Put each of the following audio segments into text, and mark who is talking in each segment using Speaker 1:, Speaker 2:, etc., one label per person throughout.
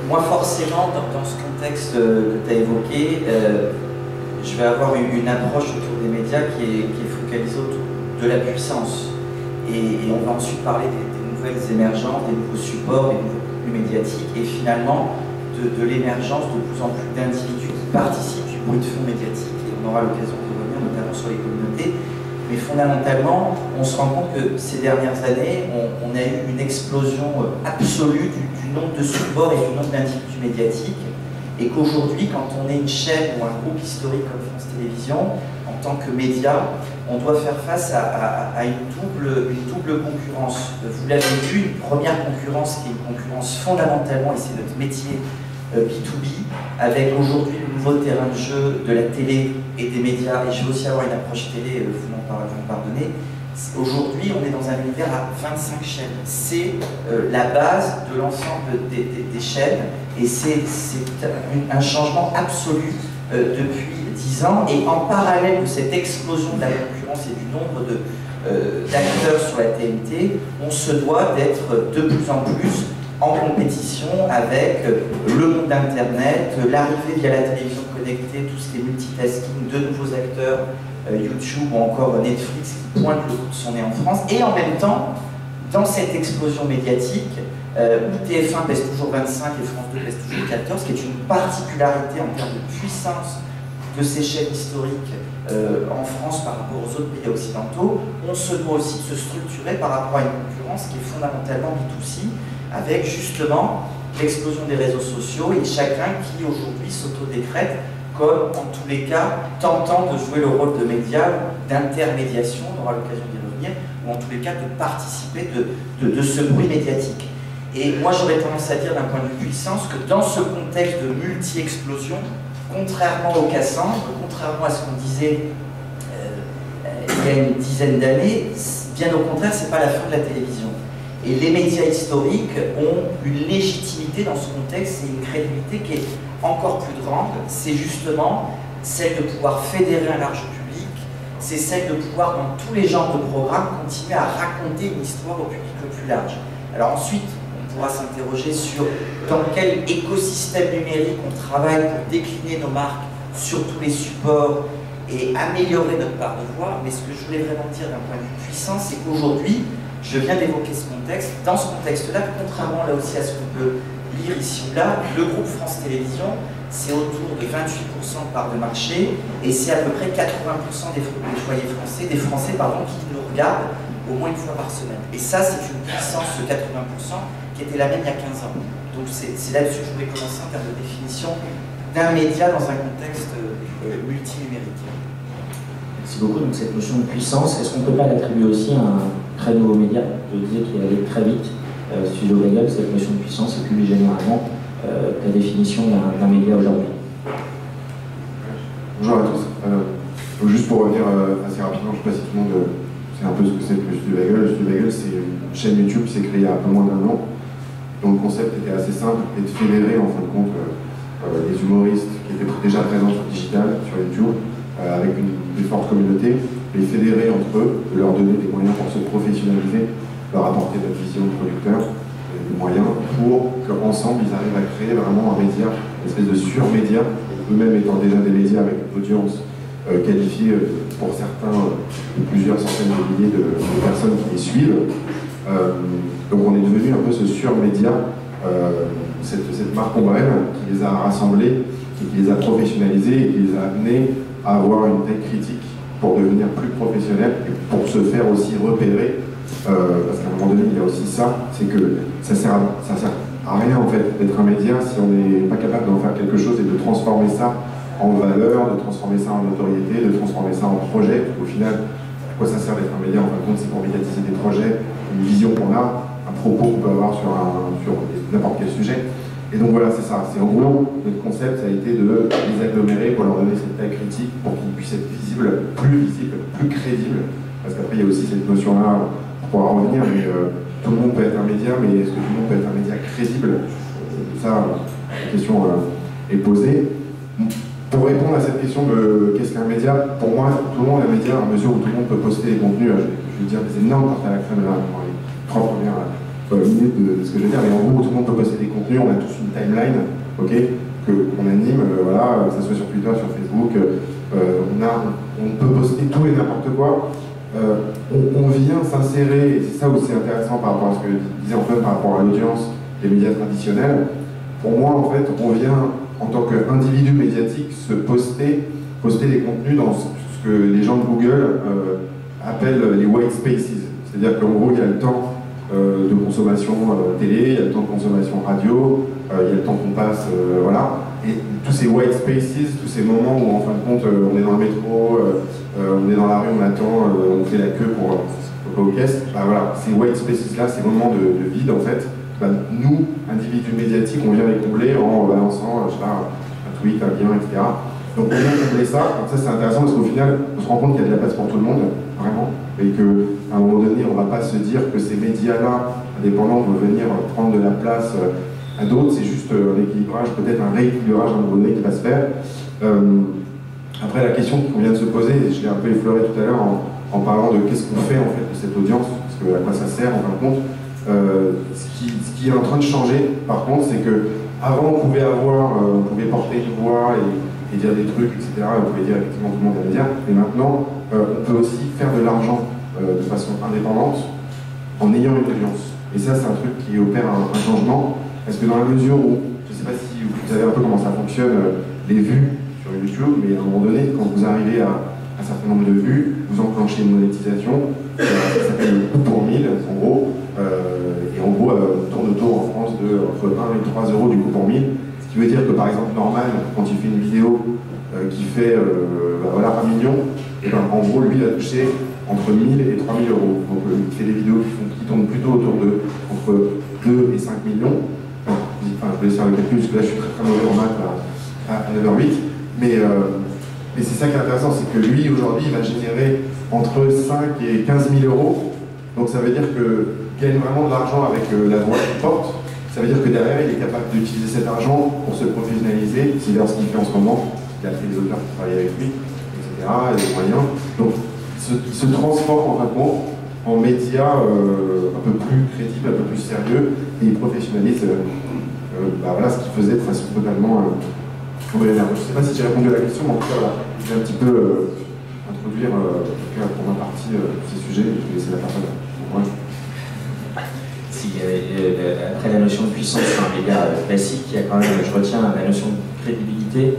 Speaker 1: moi, forcément, dans ce contexte que tu as évoqué, je vais avoir une approche autour des médias qui est focalisée autour de la puissance. Et on va ensuite parler des nouvelles émergences, des nouveaux supports, des nouveaux contenus médiatiques, et finalement de l'émergence de plus en plus d'individus qui participent du bruit de fond médiatique. Et on aura l'occasion de revenir notamment sur les communautés. Mais fondamentalement, on se rend compte que ces dernières années, on a eu une explosion absolue du nombre de supports et du nombre d'individus médiatiques. Et qu'aujourd'hui, quand on est une chaîne ou un groupe historique comme France Télévisions, en tant que média, on doit faire face à une double concurrence. Vous l'avez vu, une première concurrence qui est une concurrence fondamentalement, et c'est notre métier, B2B, avec aujourd'hui le nouveau terrain de jeu de la télé et des médias, et je vais aussi avoir une approche télé, vous m'en pardonnez. Aujourd'hui, on est dans un univers à 25 chaînes. C'est la base de l'ensemble des chaînes, et c'est un changement absolu depuis 10 ans. Et en parallèle de cette explosion de la concurrence et du nombre d'acteurs sur la TNT, on se doit d'être de plus en plus en compétition avec le monde d'Internet, l'arrivée via la télévision connectée, tout ce qui est multitasking, de nouveaux acteurs, YouTube ou encore Netflix qui pointe le bout de son nez en France. Et en même temps, dans cette explosion médiatique, où TF1 pèse toujours 25 et France 2 pèse toujours 14, qui est une particularité en termes de puissance de ces chaînes historiques en France par rapport aux autres pays occidentaux, on se doit aussi de se structurer par rapport à une concurrence qui est fondamentalement B2C, avec justement l'explosion des réseaux sociaux et chacun qui aujourd'hui s'autodécrète comme, en tous les cas, tentant de jouer le rôle de média, d'intermédiation, on aura l'occasion d'y revenir, ou en tous les cas de participer de ce bruit médiatique. Et moi j'aurais tendance à dire d'un point de vue puissance que dans ce contexte de multi-explosion, contrairement au Cassandre, contrairement à ce qu'on disait il y a une dizaine d'années, bien au contraire, c'est pas la fin de la télévision. Et les médias historiques ont une légitimité dans ce contexte et une crédibilité qui est encore plus grande. C'est justement celle de pouvoir fédérer un large public, c'est celle de pouvoir, dans tous les genres de programmes, continuer à raconter une histoire au public le plus large. Alors ensuite, on pourra s'interroger sur dans quel écosystème numérique on travaille pour décliner nos marques sur tous les supports et améliorer notre part de voix. Mais ce que je voulais vraiment dire d'un point de vue puissant, c'est qu'aujourd'hui, je viens d'évoquer ce contexte. Dans ce contexte-là, contrairement là aussi à ce qu'on peut lire ici ou là, le groupe France Télévisions, c'est autour de 28% de part de marché et c'est à peu près 80% des foyers français, qui nous regardent au moins une fois par semaine. Et ça, c'est une puissance de 80% qui était la même il y a 15 ans. Donc c'est là-dessus que je voulais commencer en termes de définition d'un média dans un contexte multinumérique.
Speaker 2: Merci beaucoup. Donc cette notion de puissance, est-ce qu'on ne peut pas l'attribuer aussi à un très nouveau média? Je disais qu'il allait très vite. Studio Bagel, cette notion de puissance, et plus généralement la définition d'un média aujourd'hui.
Speaker 3: Bonjour à tous. Donc juste pour revenir assez rapidement, je ne sais pas si tout le monde sait un peu ce que c'est que le Studio Bagel. Le Studio Bagel, c'est une chaîne YouTube qui s'est créée il y a un peu moins d'1 an. Donc le concept était assez simple, et de fédérer en fin de compte les humoristes qui étaient déjà présents sur le digital, sur YouTube, avec une forte communauté, les fédérer entre eux, de leur donner des moyens pour se professionnaliser, leur apporter notre vision de producteur, des moyens pour qu'ensemble ils arrivent à créer vraiment un média, une espèce de sur-média, eux-mêmes étant déjà des médias avec une audience qualifiée pour certains de plusieurs centaines de milliers de personnes qui les suivent. Donc on est devenu un peu ce sur-média, cette marque ombrelle qui les a rassemblés et qui les a professionnalisés et qui les a amenés à avoir une taille critique pour devenir plus professionnels et pour se faire aussi repérer. Parce qu'à un moment donné, il y a aussi ça, c'est que ça sert à rien en fait d'être un média si on n'est pas capable d'en faire quelque chose et de transformer ça en valeur, de transformer ça en notoriété, de transformer ça en projet. Au final, à quoi ça sert d'être un média? En fin de compte, c'est pour médiatiser des projets, une vision qu'on a, un propos qu'on peut avoir sur n'importe quel sujet. Et donc voilà, c'est ça. C'est en gros, notre concept, ça a été de les agglomérer pour leur donner cette taille critique, pour qu'ils puissent être visibles, plus crédibles. Parce qu'après, il y a aussi cette notion-là, on pourra revenir, mais tout le monde peut être un média, mais est-ce que tout le monde peut être un média crédible? Ça, la question est posée. Pour répondre à cette question de qu'est-ce qu'un média, pour moi, tout le monde est un média à mesure où tout le monde peut poster des contenus. Je vais dire des énormes tartes à la crème là, dans les 3 premières minutes de ce que je veux dire, mais en gros, tout le monde peut poster des contenus, on a tous une timeline, ok, qu'on anime, voilà, que ce soit sur Twitter, sur Facebook, on peut poster tout et n'importe quoi. On vient s'insérer, et c'est ça aussi intéressant par rapport à ce que disait Antoine par rapport à l'audience des médias traditionnels. Pour moi, en fait, on vient, en tant qu'individu médiatique, se poster des contenus dans ce que les gens de Google appellent les white spaces. C'est-à-dire qu'en gros, il y a le temps de consommation télé, il y a le temps de consommation radio, il y a le temps qu'on passe, voilà. Et tous ces white spaces, tous ces moments où en fin de compte on est dans le métro, on est dans la rue, on attend, on fait la queue pour aux caisses, bah voilà, ces white spaces là, ces moments de vide en fait, bah, nous, individus médiatiques, on vient les combler en balançant, je sais pas, un tweet, un lien, etc. Donc on vient combler ça, donc ça c'est intéressant parce qu'au final, on se rend compte qu'il y a de la place pour tout le monde, vraiment, et qu'à un moment donné, on ne va pas se dire que ces médias-là, indépendants, vont venir prendre de la place à d'autres, c'est juste un équilibrage, peut-être un rééquilibrage à un moment donné qui va se faire. Après, la question qu'on vient de se poser, et je l'ai un peu effleuré tout à l'heure en parlant de qu'est-ce qu'on fait en fait de cette audience, parce que à quoi ça sert en fin de compte. Ce qui est en train de changer, par contre, c'est que avant on pouvait porter une voix et dire des trucs, etc. On pouvait dire effectivement tout le monde allait dire, mais maintenant on peut aussi faire de l'argent de façon indépendante en ayant une audience. Et ça, c'est un truc qui opère un changement, parce que dans la mesure où, je ne sais pas si vous savez un peu comment ça fonctionne, les vues sur YouTube, mais à un moment donné, quand vous arrivez à un certain nombre de vues, vous enclenchez une monétisation, ça s'appelle le coût pour 1000 en gros, et en gros on tourne autour en France de entre 1 et 3 euros du coût pour 1000, ce qui veut dire que par exemple Norman, quand il fait une vidéo qui fait voilà, 1 million, et ben, en gros lui il a touché entre 1000 et 3000 euros. Donc il fait des vidéos qui tournent plutôt autour de entre 2 et 5 millions. Enfin, je vais laisser faire le calcul parce que là je suis très mauvais en maths à 9h08. Mais c'est ça qui est intéressant, c'est que lui aujourd'hui il va générer entre 5 et 15 000 euros. Donc ça veut dire qu'il gagne vraiment de l'argent avec la voix qu'il porte. Ça veut dire que derrière il est capable d'utiliser cet argent pour se professionnaliser. C'est d'ailleurs ce qu'il fait en ce moment. Il a fait des auteurs qui travaillent avec lui, etc. Et des moyens. Donc il se transforme en fin de compte en média un peu plus crédible, un peu plus sérieux, et il professionnalise voilà, ce qu'il faisait de façon totalement embryonnaire. Je ne sais pas si j'ai répondu à la question, mais en tout cas, voilà, je vais un petit peu introduire pour ma partie ces sujets, et je vais laisser la parole pour moi.
Speaker 2: Si, après la notion de puissance sur un média classique, il y a quand même, je retiens la notion de crédibilité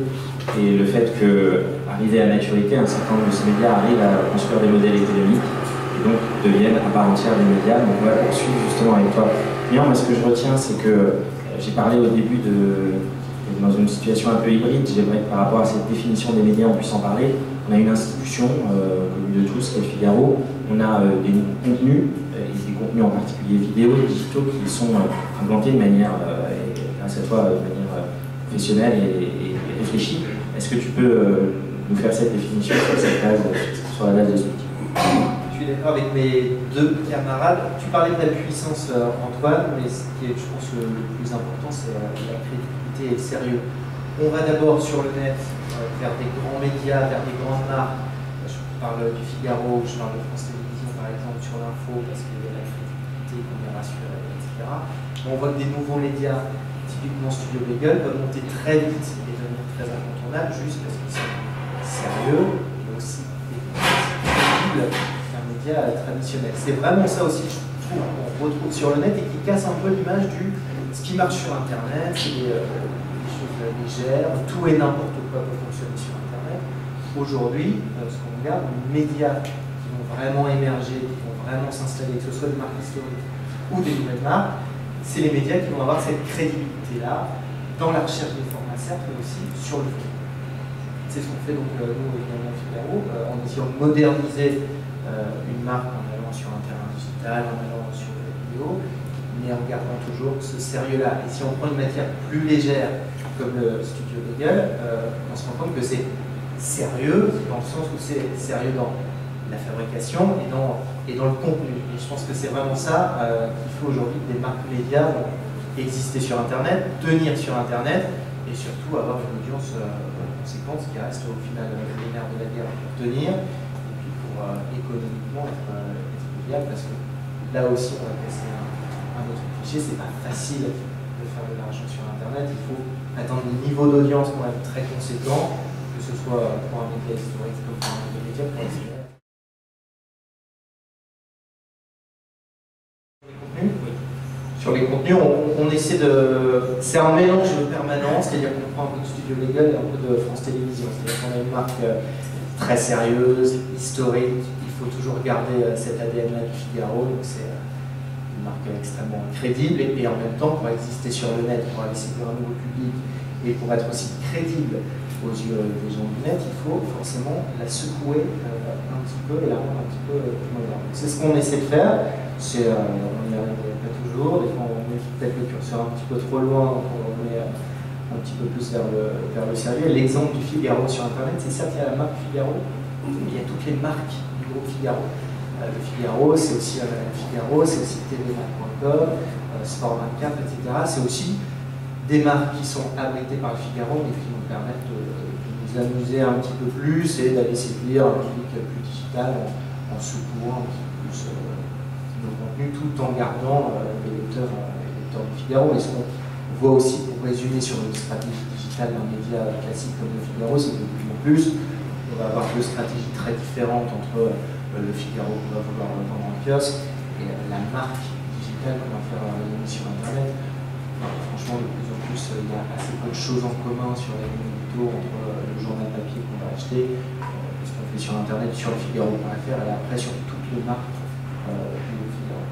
Speaker 2: et le fait qu'arrivé à maturité, un certain nombre de ces médias arrivent à construire des modèles économiques et donc deviennent à part entière des médias. Donc on va poursuivre justement avec toi. Mais moi, ce que je retiens, c'est que j'ai parlé au début dans une situation un peu hybride. J'aimerais que par rapport à cette définition des médias, on puisse en parler. On a une institution connue de tous, qui est le Figaro. On a des contenus, et des contenus en particulier vidéo, digitaux, qui sont implantés de manière, grâce à toi, de manière professionnelle et réfléchie. Est-ce que tu peux nous faire cette définition sur cette base, sur la base de ce outil?
Speaker 4: Je suis d'accord avec mes deux camarades. Tu parlais de la puissance, Antoine, mais ce qui est, je pense, le plus important, c'est la crédibilité et le sérieux. On va d'abord sur le net vers des grands médias, vers des grandes marques. Je parle du Figaro, je parle de France Télévisions, par exemple, sur l'info, parce qu'il y a la crédibilité qu'on est rassuré, etc. On voit que des nouveaux médias, typiquement Studio Bagel, peuvent monter très vite et devenir très incontournables, juste parce qu'ils sont sérieux, mais aussi crédibles qu'un média traditionnel. C'est vraiment ça aussi, je trouve, qu'on retrouve sur le net et qui casse un peu l'image du ce qui marche sur Internet, c'est des choses légères, tout et n'importe quoi peut fonctionner sur Internet. Aujourd'hui, ce qu'on regarde, les médias qui vont vraiment émerger, qui vont vraiment s'installer, que ce soit des marques historiques ou des nouvelles marques, c'est les médias qui vont avoir cette crédibilité-là dans la recherche des formats, certes, mais aussi sur le fond. C'est ce qu'on fait donc nous, évidemment, Figaro, en essayant de moderniser une marque en allant sur un terrain digital, en allant sur la vidéo, mais en gardant toujours ce sérieux-là. Et si on prend une matière plus légère, comme le Studio Bagel, on se rend compte que c'est sérieux, dans le sens où c'est sérieux dans la fabrication et dans le contenu. Et je pense que c'est vraiment ça qu'il faut aujourd'hui, que des marques médias vont exister sur Internet, tenir sur Internet, et surtout avoir une audience conséquente, qui reste au final les nerfs de la guerre pour tenir, et puis pour économiquement être viable, parce que là aussi on va passer un un autre cliché, c'est pas facile de faire de l'argent sur Internet. Il faut atteindre des niveaux d'audience quand même très conséquents, que ce soit pour un média historique comme pour un média pour accélérer. Sur les contenus, on essaie de... C'est un mélange permanent, c'est-à-dire qu'on prend un peu de Studio Legal et un peu de France Télévisions. C'est-à-dire qu'on a une marque très sérieuse, historique, il faut toujours garder cet ADN-là du Figaro, donc c'est une marque extrêmement crédible et en même temps, pour exister sur le net, pour aller séduire un nouveau public et pour être aussi crédible aux yeux des gens du net, il faut forcément la secouer un petit peu et la rendre un petit peu moderne. C'est ce qu'on essaie de faire. On n'y arrive pas toujours, des fois on met peut-être le curseur un petit peu trop loin, on met un petit peu plus vers le sérieux. L'exemple du Figaro sur Internet, c'est certes il y a la marque Figaro, il y a toutes les marques du groupe Figaro. Le Figaro, c'est aussi Figaro, c'est aussi tvmac.com, Sport 24, etc. C'est aussi des marques qui sont abritées par le Figaro, mais qui nous permettent de nous amuser un petit peu plus et d'aller séduire un public plus digital en secouant un petit peu plus nos contenus, tout en gardant les lecteurs du Figaro. Et ce qu'on voit aussi, pour résumer sur une stratégie digitale d'un média classique comme le Figaro, c'est que de plus en plus, on va avoir deux stratégies très différentes entre le Figaro qu'on va vouloir vendre en kiosque et la marque digitale qu'on va faire rayonner sur Internet. Franchement, de plus en plus, il y a assez peu de choses en commun sur les éditos entre le journal papier qu'on va acheter, ce qu'on fait sur Internet, sur le Figaro.fr et après sur toutes les marques du Figaro.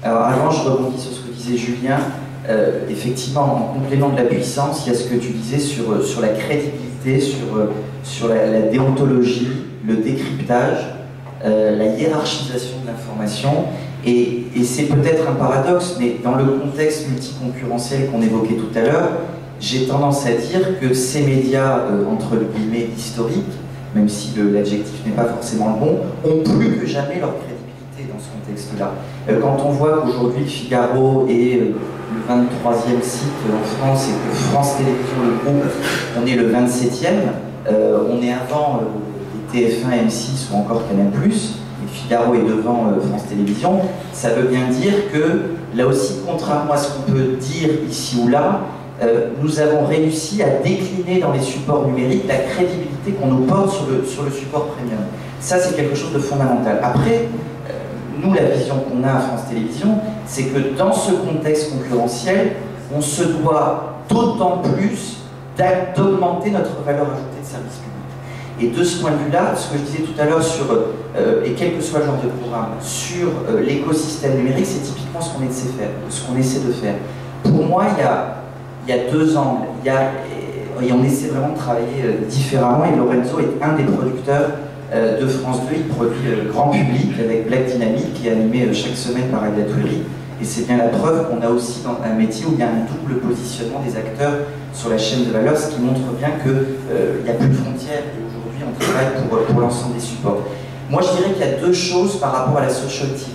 Speaker 1: Alors avant, je rebondis sur ce que disait Julien. Effectivement, en complément de la puissance, il y a ce que tu disais sur la crédibilité, sur la déontologie, le décryptage, la hiérarchisation de l'information. Et c'est peut-être un paradoxe, mais dans le contexte multiconcurrentiel qu'on évoquait tout à l'heure, j'ai tendance à dire que ces médias, entre guillemets, historiques, même si l'adjectif n'est pas forcément le bon, ont plus que jamais leur crédibilité dans ce contexte-là. Quand on voit qu'aujourd'hui le Figaro est le 23e site en France et que France Télévisions, le groupe, on est le 27e, on est avant les TF1, M6 ou encore Canal+, et Figaro est devant France Télévisions, ça veut bien dire que, là aussi, contrairement à ce qu'on peut dire ici ou là, nous avons réussi à décliner dans les supports numériques la crédibilité qu'on nous porte sur le support premium. Ça, c'est quelque chose de fondamental. Après, nous, la vision qu'on a à France Télévisions, c'est que dans ce contexte concurrentiel, on se doit d'autant plus d'augmenter notre valeur ajoutée de service public. Et de ce point de vue-là, ce que je disais tout à l'heure sur, et quel que soit le genre de programme, sur l'écosystème numérique, c'est typiquement ce qu'on essaie de faire. Pour moi, il y a deux angles. Et on essaie vraiment de travailler différemment, et Lorenzo est un des producteurs de France 2. Il produit grand public avec Black Dynamic, qui est animé chaque semaine par Alia Touiri. Et c'est bien la preuve qu'on a aussi dans un métier où il y a un double positionnement des acteurs sur la chaîne de valeur, ce qui montre bien qu'il n'y a plus de frontières et aujourd'hui on travaille pour l'ensemble des supports. Moi je dirais qu'il y a deux choses par rapport à la social TV.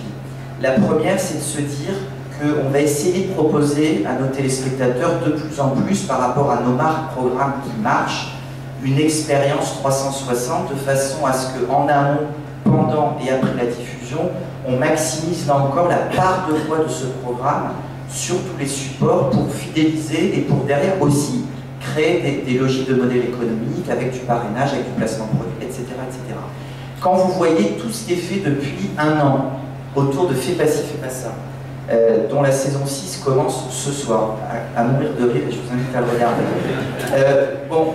Speaker 1: La première, c'est de se dire qu'on va essayer de proposer à nos téléspectateurs de plus en plus par rapport à nos marques, programmes qui marchent, une expérience 360 de façon à ce qu'en amont, pendant et après la diffusion, on maximise là encore la part de voix de ce programme sur tous les supports pour fidéliser et pour derrière aussi créer des logiques de modèle économique avec du parrainage, avec du placement de produits, etc., etc. Quand vous voyez tout ce qui est fait depuis un an autour de Fais pas ci, fais pas ça, dont la saison 6 commence ce soir, à mourir de rire, et je vous invite à le regarder. Bon,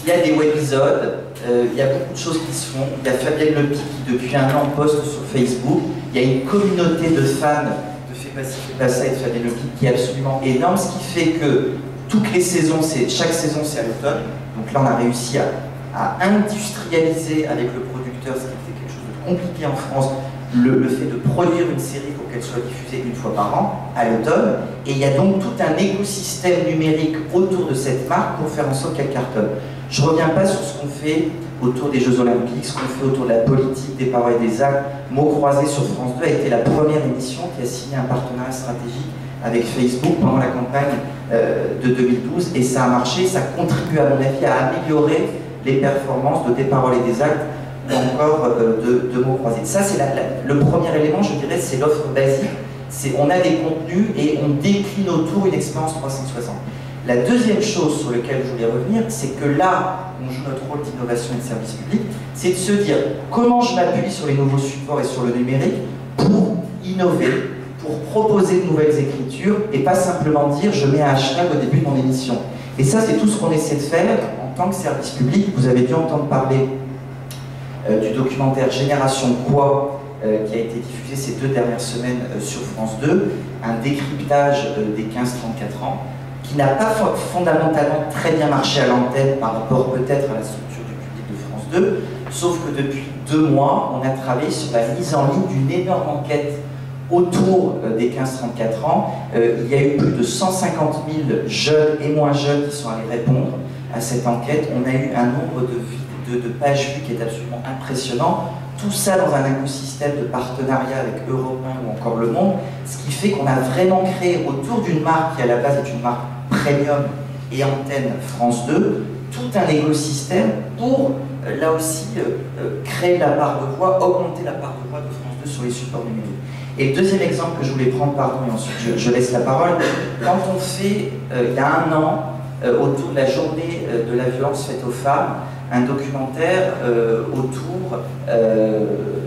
Speaker 1: il y a des webisodes, il y a beaucoup de choses qui se font. Il y a Fabienne Lepi qui depuis un an poste sur Facebook. Il y a une communauté de fans de Fais pas ci, fais pas ça et de Fabienne Lepi qui est absolument énorme, ce qui fait que toutes les saisons, chaque saison c'est à l'automne. Donc là on a réussi à industrialiser avec le producteur, ce qui était quelque chose de compliqué en France, le fait de produire une série pour qu'elle soit diffusée une fois par an, à l'automne. Et il y a donc tout un écosystème numérique autour de cette marque pour faire en sorte qu'elle cartonne. Je ne reviens pas sur ce qu'on fait autour des Jeux Olympiques, ce qu'on fait autour de la politique, des paroles et des actes. Mots croisés sur France 2 a été la première émission qui a signé un partenariat stratégique avec Facebook pendant la campagne de 2012. Et ça a marché, ça contribue à mon avis à améliorer les performances de Des paroles et des actes ou encore de mots croisés. Ça, c'est le premier élément, je dirais, c'est l'offre basique. On a des contenus et on décline autour une expérience 360. La deuxième chose sur laquelle je voulais revenir, c'est que là, on joue notre rôle d'innovation et de service public, c'est de se dire comment je m'appuie sur les nouveaux supports et sur le numérique pour innover, pour proposer de nouvelles écritures et pas simplement dire je mets un hashtag au début de mon émission. Et ça, c'est tout ce qu'on essaie de faire en tant que service public. Vous avez dû entendre parler du documentaire Génération Quoi, qui a été diffusé ces 2 dernières semaines sur France 2, un décryptage des 15-34 ans, qui n'a pas fondamentalement très bien marché à l'antenne par rapport peut-être à la structure du public de France 2, sauf que depuis 2 mois, on a travaillé sur la mise en ligne d'une énorme enquête autour des 15-34 ans. Il y a eu plus de 150 000 jeunes et moins jeunes qui sont allés répondre à cette enquête. On a eu un nombre de pages vues qui est absolument impressionnant. Tout ça dans un écosystème de partenariat avec Europe 1 ou encore Le Monde, ce qui fait qu'on a vraiment créé autour d'une marque qui à la base est une marque premium et antenne France 2, tout un écosystème pour là aussi créer la part de voix, augmenter la part de voix de France 2 sur les supports numériques. Et le deuxième exemple que je voulais prendre, pardon, et ensuite je laisse la parole, quand on fait, il y a 1 an, autour de la journée de la violence faite aux femmes, un documentaire autour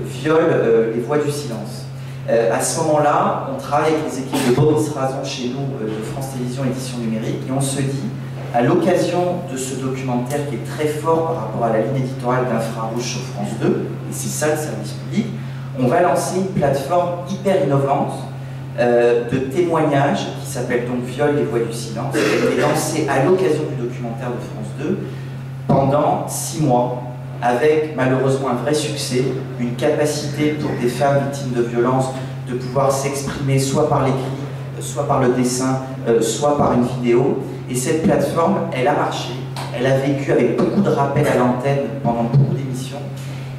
Speaker 1: viol, les voix du silence. À ce moment-là, on travaille avec les équipes de Boris Razon chez nous, de France Télévisions Édition Numérique, et on se dit, à l'occasion de ce documentaire qui est très fort par rapport à la ligne éditoriale d'Infrarouge sur France 2, et c'est ça le service public, on va lancer une plateforme hyper innovante de témoignages qui s'appelle donc Viol, les voix du silence, qui a été lancée à l'occasion du documentaire de France 2 pendant 6 mois, avec malheureusement un vrai succès, une capacité pour des femmes victimes de violences de pouvoir s'exprimer soit par l'écrit, soit par le dessin, soit par une vidéo. Et cette plateforme, elle a marché, elle a vécu avec beaucoup de rappels à l'antenne pendant beaucoup d'émissions.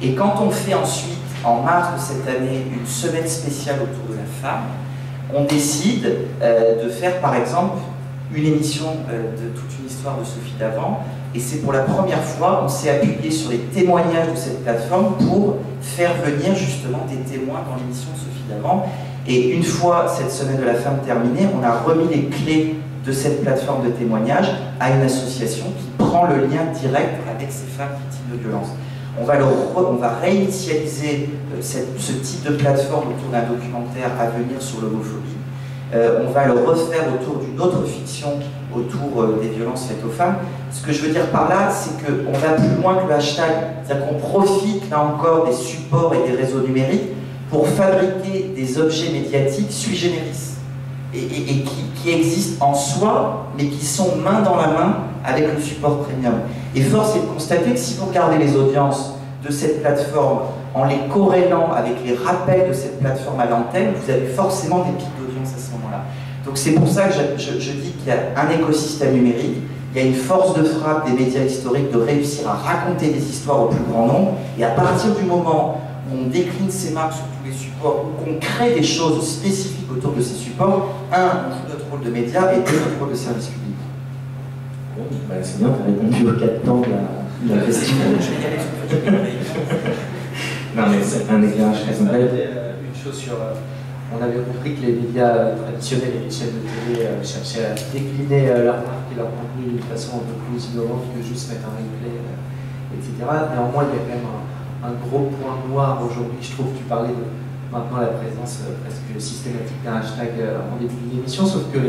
Speaker 1: Et quand on fait ensuite, en mars de cette année, une semaine spéciale autour de la femme, on décide de faire par exemple une émission de toute une histoire de Sophie Davant. Et c'est pour la première fois, on s'est appuyé sur les témoignages de cette plateforme pour faire venir justement des témoins dans l'émission de Sophie Davant. Et une fois cette semaine de la femme terminée, on a remis les clés de cette plateforme de témoignage à une association qui prend le lien direct avec ces femmes victimes de violences. On va réinitialiser ce type de plateforme autour d'un documentaire à venir sur l'homophobie. On va le refaire autour d'une autre fiction autour des violences faites aux femmes. Ce que je veux dire par là, c'est qu'on va plus loin que le hashtag, c'est-à-dire qu'on profite là encore des supports et des réseaux numériques pour fabriquer des objets médiatiques sui generis et qui existent en soi, mais qui sont main dans la main avec le support premium. Et force est de constater que si vous regardez les audiences de cette plateforme en les corrélant avec les rappels de cette plateforme à l'antenne, vous avez forcément des pics d'audience à ce moment-là. Donc c'est pour ça que je dis qu'il y a un écosystème numérique, il y a une force de frappe des médias historiques de réussir à raconter des histoires au plus grand nombre, et à partir du moment où on décline ces marques sur tous les supports, ou qu'on crée des choses spécifiques autour de ces supports, on joue notre rôle de média et notre rôle de service public.
Speaker 2: Bon, bah, c'est bien, tu as répondu aux 4 temps de la question. Non mais c'est un éclairage très simple.
Speaker 4: Une chose sur... on avait compris que les médias traditionnels et les chaînes de télé cherchaient à décliner leur marque et leur contenu d'une façon un peu plus innovante que juste mettre un replay, etc. Néanmoins, il y a quand même un gros point noir aujourd'hui. Je trouve que tu parlais de maintenant la présence presque systématique d'un hashtag en début d'émission, sauf que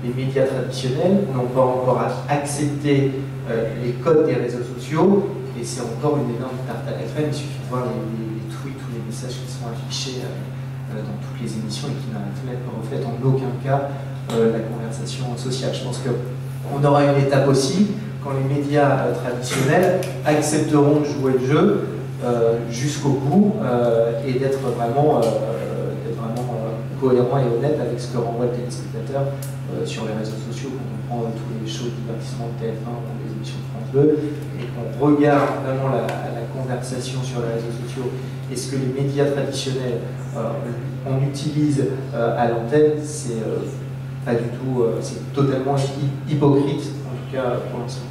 Speaker 4: les médias traditionnels n'ont pas encore accepté les codes des réseaux sociaux, et c'est encore une énorme tarte à la crème. Il suffit de voir les tweets ou les messages qui sont affichés dans toutes les émissions et qui ne reflètent en aucun cas la conversation sociale. Je pense qu'on aura une étape aussi quand les médias traditionnels accepteront de jouer le jeu jusqu'au bout et d'être vraiment cohérent et honnête avec ce que renvoie le téléspectateur sur les réseaux sociaux, quand on prend tous les shows de divertissement de TF1 ou les émissions de France 2 et qu'on regarde vraiment la conversation sur les réseaux sociaux et ce que les médias traditionnels on utilise à l'antenne, c'est pas du tout, c'est totalement hypocrite, en tout cas pour l'instant.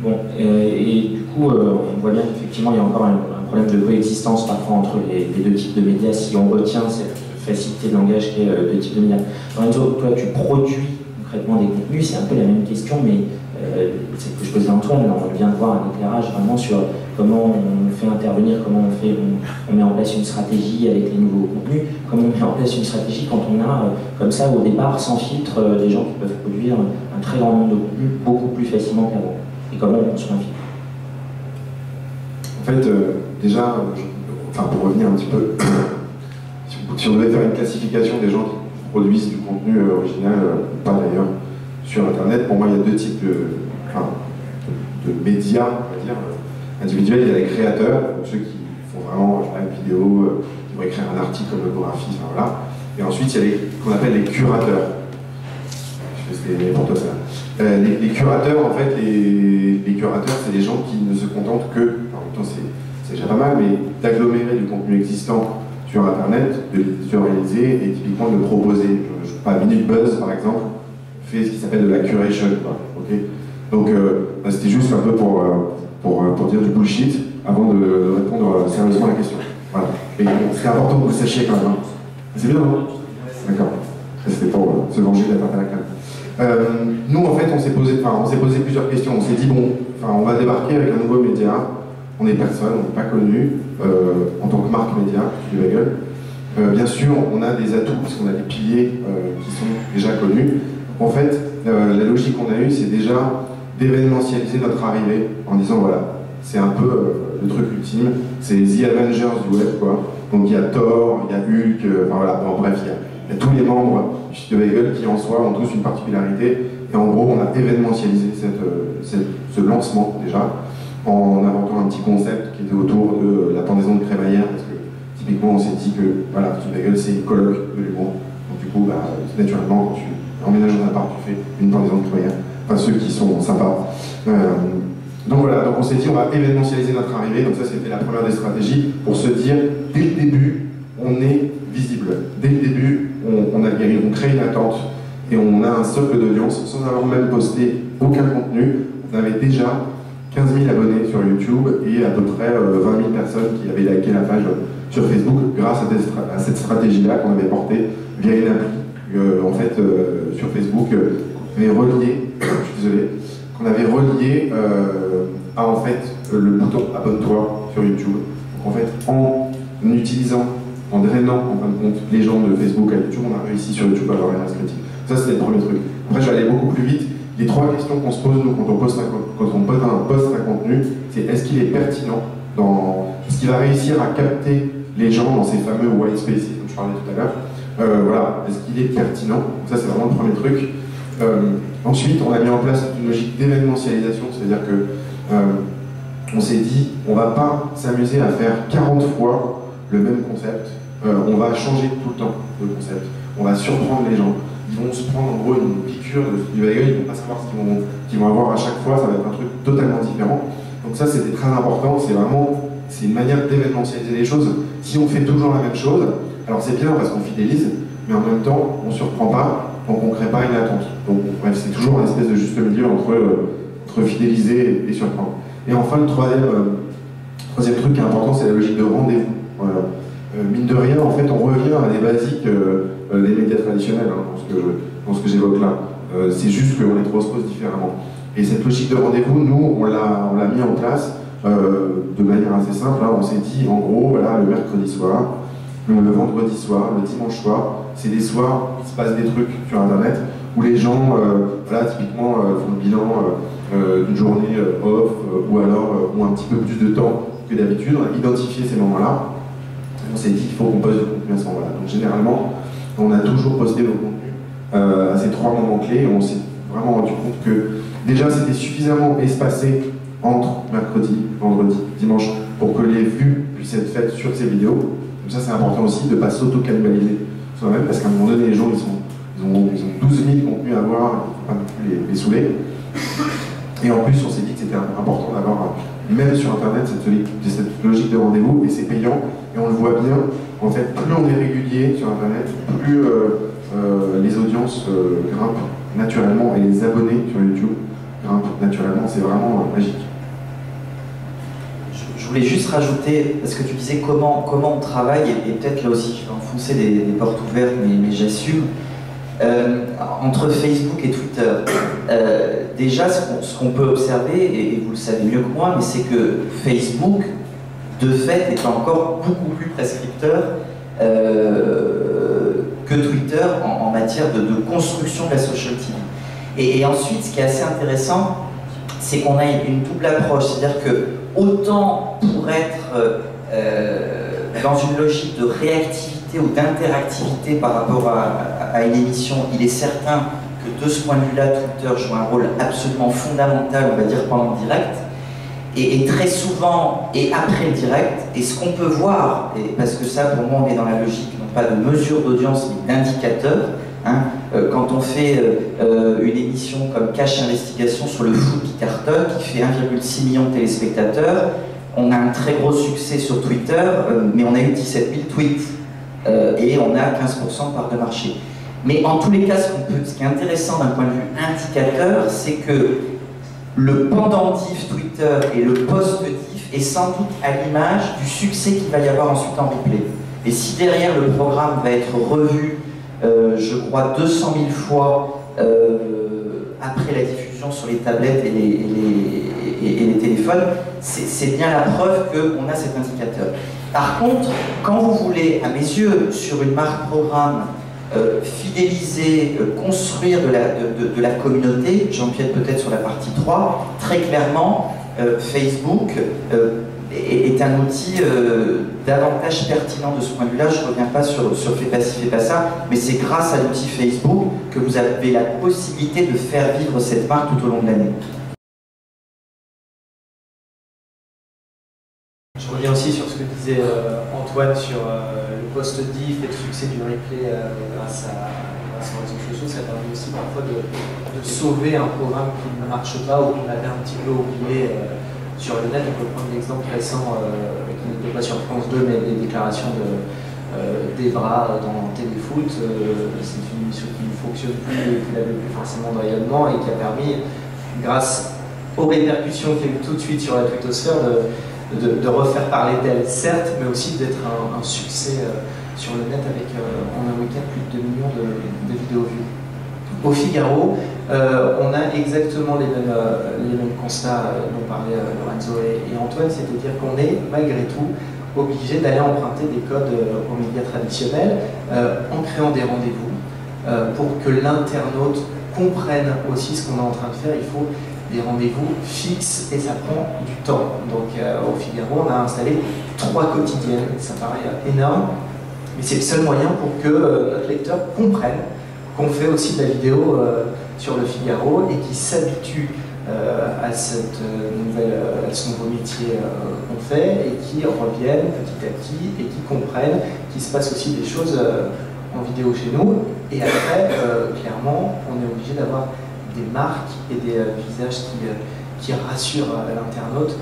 Speaker 2: Bon, et du coup, on voit bien qu'effectivement, il y a encore un problème de coexistence parfois entre les deux types de médias, si on retient cette facilité de langage qui est deux types de médias. Lorenzo, toi, tu produis concrètement des contenus, c'est un peu la même question, mais c'est que je posais à Antoine, là, on vient de voir un éclairage vraiment sur comment on fait intervenir, comment on met en place une stratégie avec les nouveaux contenus, comment on met en place une stratégie quand on a, comme ça, au départ, sans filtre, des gens qui peuvent produire un très grand nombre de contenus beaucoup plus facilement qu'avant. Et comment on construit un filtre?
Speaker 3: En fait, déjà, pour revenir un petit peu, si on devait faire une classification des gens qui produisent du contenu original, pas d'ailleurs, sur Internet, pour moi, il y a deux types de médias, on va dire, individuels. Il y a les créateurs, donc ceux qui font vraiment une vidéo, qui vont écrire un article comme le graphiste, voilà. Et ensuite, il y a qu'on appelle les curateurs. Je fais n'importe quoi. Les curateurs, en fait, les curateurs, c'est des gens qui ne se contentent que, en même temps, c'est déjà pas mal, mais d'agglomérer du contenu existant sur Internet, de l'éditorialiser et typiquement de le proposer. Je sais pas, Minute Buzz, par exemple, fait ce qui s'appelle de la curation, quoi, okay. Donc, c'était juste un peu pour dire du bullshit avant de répondre sérieusement à la question. Voilà. Et bon, c'est important que vous sachiez quand même. Hein. C'est bien, non? D'accord. C'était pour se venger de la tarte à la crème. Nous, en fait, on s'est posé plusieurs questions. On s'est dit, bon, on va débarquer avec un nouveau média. On n'est personne, on n'est pas connu en tant que marque média, du Bagel. Bien sûr, on a des atouts, parce qu'on a des piliers qui sont déjà connus. En fait, la logique qu'on a eue, c'est déjà d'événementialiser notre arrivée en disant, voilà, c'est un peu le truc ultime, c'est The Avengers du web, quoi. Donc il y a Thor, il y a Hulk, voilà, bon, bref, il y a tous les membres du site de Bagel qui en soi ont tous une particularité. Et en gros, on a événementialisé ce lancement déjà, en inventant un petit concept qui était autour de la pendaison de crémaillère, parce que typiquement on s'est dit que voilà, Site de Bagel c'est une colloque de l'humour. Donc du coup, naturellement, quand tu emménages dans un appart, tu fais une pendaison de crémaillère. Enfin, ceux qui sont sympas. Donc voilà, donc on s'est dit on va événementialiser notre arrivée, donc ça c'était la première des stratégies, pour se dire, dès le début, on est visible. Dès le début, on crée une attente et on a un socle d'audience sans avoir même posté aucun contenu. On avait déjà 15 000 abonnés sur YouTube et à peu près 20 000 personnes qui avaient liké la page sur Facebook grâce à cette stratégie-là qu'on avait portée via une appli, en fait, sur Facebook, qu'on avait relié, je suis désolé, qu'on avait relié à en fait le bouton abonne-toi sur YouTube. Donc en fait, en utilisant, en drainant en fin de compte les gens de Facebook à YouTube, on a réussi sur YouTube à avoir une critique. Ça c'était le premier truc. Après je vais aller beaucoup plus vite. Les trois questions qu'on se pose nous quand on poste un contenu, c'est est-ce qu'il est pertinent, est-ce qu'il va réussir à capter les gens dans ces fameux white spaces dont je parlais tout à l'heure. Voilà, est-ce qu'il est pertinent? Donc ça c'est vraiment le premier truc. Ensuite, on a mis en place une logique d'événementialisation, c'est-à-dire que on s'est dit, on va pas s'amuser à faire 40 fois le même concept, on va changer tout le temps le concept, on va surprendre les gens, ils vont se prendre en gros une piqûre du bagel, ils vont pas savoir ce qu'ils vont avoir à chaque fois, ça va être un truc totalement différent. Donc ça c'était très important, c'est une manière d'événementialiser les choses. Si on fait toujours la même chose, alors c'est bien parce qu'on fidélise, mais en même temps on surprend pas, donc on ne crée pas une attente. Donc bref, c'est toujours une espèce de juste milieu entre fidéliser et surprendre. Et enfin, le troisième truc qui est important, c'est la logique de rendez-vous. Voilà. Mine de rien, en fait, on revient à des basiques des médias traditionnels, hein, dans ce que j'évoque là. C'est juste qu'on les transpose différemment. Et cette logique de rendez-vous, nous, on l'a mis en place de manière assez simple. Hein. On s'est dit, en gros, voilà, le mercredi soir, le vendredi soir, le dimanche soir, c'est des soirs où il se passe des trucs sur Internet, où les gens, voilà, typiquement, font le bilan d'une journée off, ou alors ont un petit peu plus de temps que d'habitude. On a identifié ces moments-là, on s'est dit qu'il faut qu'on poste du contenu à ce moment-là. Donc généralement, on a toujours posté nos contenus à ces trois moments clés, et on s'est vraiment rendu compte que déjà c'était suffisamment espacé entre mercredi, vendredi, dimanche, pour que les vues puissent être faites sur ces vidéos. Comme ça, c'est important aussi de ne pas s'auto-cannibaliser soi-même, parce qu'à un moment donné, les gens, ils ont 12 000 contenus à voir, il ne faut pas non plus les saouler. Et en plus, on s'est dit que c'était important d'avoir, même sur Internet, cette logique de rendez-vous, et c'est payant. Et on le voit bien, en fait, plus on est régulier sur Internet, plus les audiences grimpent naturellement, et les abonnés sur YouTube grimpe naturellement, c'est vraiment magique.
Speaker 1: Je voulais juste rajouter, parce que tu disais comment on travaille, et peut-être là aussi je vais enfoncer des portes ouvertes, mais j'assume. Entre Facebook et Twitter, déjà ce qu'on peut observer, et vous le savez mieux que moi, mais c'est que Facebook, de fait, est encore beaucoup plus prescripteur que Twitter en matière de construction de la social TV. Et ensuite, ce qui est assez intéressant, c'est qu'on a une double approche, c'est-à-dire que autant pour être dans une logique de réactivité ou d'interactivité par rapport à une émission, il est certain que de ce point de vue-là, Twitter joue un rôle absolument fondamental, on va dire, pendant le direct. Et très souvent, et après le direct, et ce qu'on peut voir, et parce que ça, pour moi, on est dans la logique, non pas de mesure d'audience, mais d'indicateur. Hein, quand on fait une émission comme Cash Investigation sur le foot qui cartonne, qui fait 1,6 million de téléspectateurs, on a un très gros succès sur Twitter, mais on a eu 17 000 tweets, et on a 15% de part de marché. Mais en tous les cas, ce qui est intéressant d'un point de vue indicateur, c'est que le pendentif Twitter et le post-diff est sans doute à l'image du succès qu'il va y avoir ensuite en replay. Et si derrière le programme va être revu, je crois 200 000 fois après la diffusion sur les tablettes et les téléphones, c'est bien la preuve qu'on a cet indicateur. Par contre, quand vous voulez, à mes yeux, sur une marque programme, fidéliser, construire de la communauté, j'empiète peut-être sur la partie 3, très clairement, Facebook est un outil davantage pertinent de ce point de vue-là. Je ne reviens pas sur fais pas ci, fais pas ça, mais c'est grâce à l'outil Facebook que vous avez la possibilité de faire vivre cette marque tout au long de l'année.
Speaker 4: Je reviens aussi sur ce que disait Antoine sur le post-diff et le succès du replay grâce aux réseaux sociaux. Ça permet aussi parfois de sauver un programme qui ne marche pas ou qu'on avait un petit peu oublié sur le net. On peut prendre l'exemple récent, qui n'était pas sur France 2, mais des déclarations d'Evra dans Téléfoot. C'est une émission qui ne fonctionne plus et qui n'avait plus forcément de rayonnement et qui a permis, grâce aux répercussions qu'il y a eu tout de suite sur la twittosphère, de refaire parler d'elle, certes, mais aussi d'être un succès sur le net avec en un week-end plus de 2 millions de vidéos vues. Au Figaro, on a exactement les mêmes constats dont parlaient Lorenzo et Antoine, c'est-à-dire qu'on est malgré tout obligé d'aller emprunter des codes aux médias traditionnels en créant des rendez-vous pour que l'internaute comprenne aussi ce qu'on est en train de faire. Il faut des rendez-vous fixes et ça prend du temps. Donc au Figaro, on a installé 3 quotidiennes, ça paraît énorme, mais c'est le seul moyen pour que notre lecteur comprenne qu'on fait aussi de la vidéo sur le Figaro et qui s'habitue à cette à ce nouveau métier qu'on fait et qui reviennent petit à petit et qui comprennent qu'il se passe aussi des choses en vidéo chez nous. Et après, clairement, on est obligé d'avoir des marques et des visages qui rassurent l'internaute.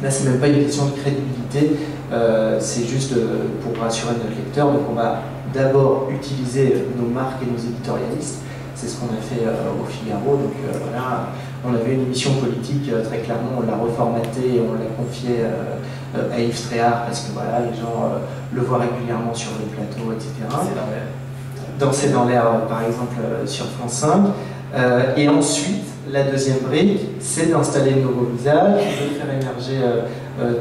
Speaker 4: Là, c'est même pas une question de crédibilité, c'est juste pour rassurer notre lecteur. Donc on va d'abord utiliser nos marques et nos éditorialistes. C'est ce qu'on a fait au Figaro. Donc voilà, on avait une émission politique, très clairement, on l'a reformatée et on l'a confiée à Yves Tréhard parce que voilà, les gens le voient régulièrement sur les plateaux, etc. Danser dans l'air, par exemple, sur France 5. Et ensuite, la deuxième brique, c'est d'installer de nouveaux visages, de faire émerger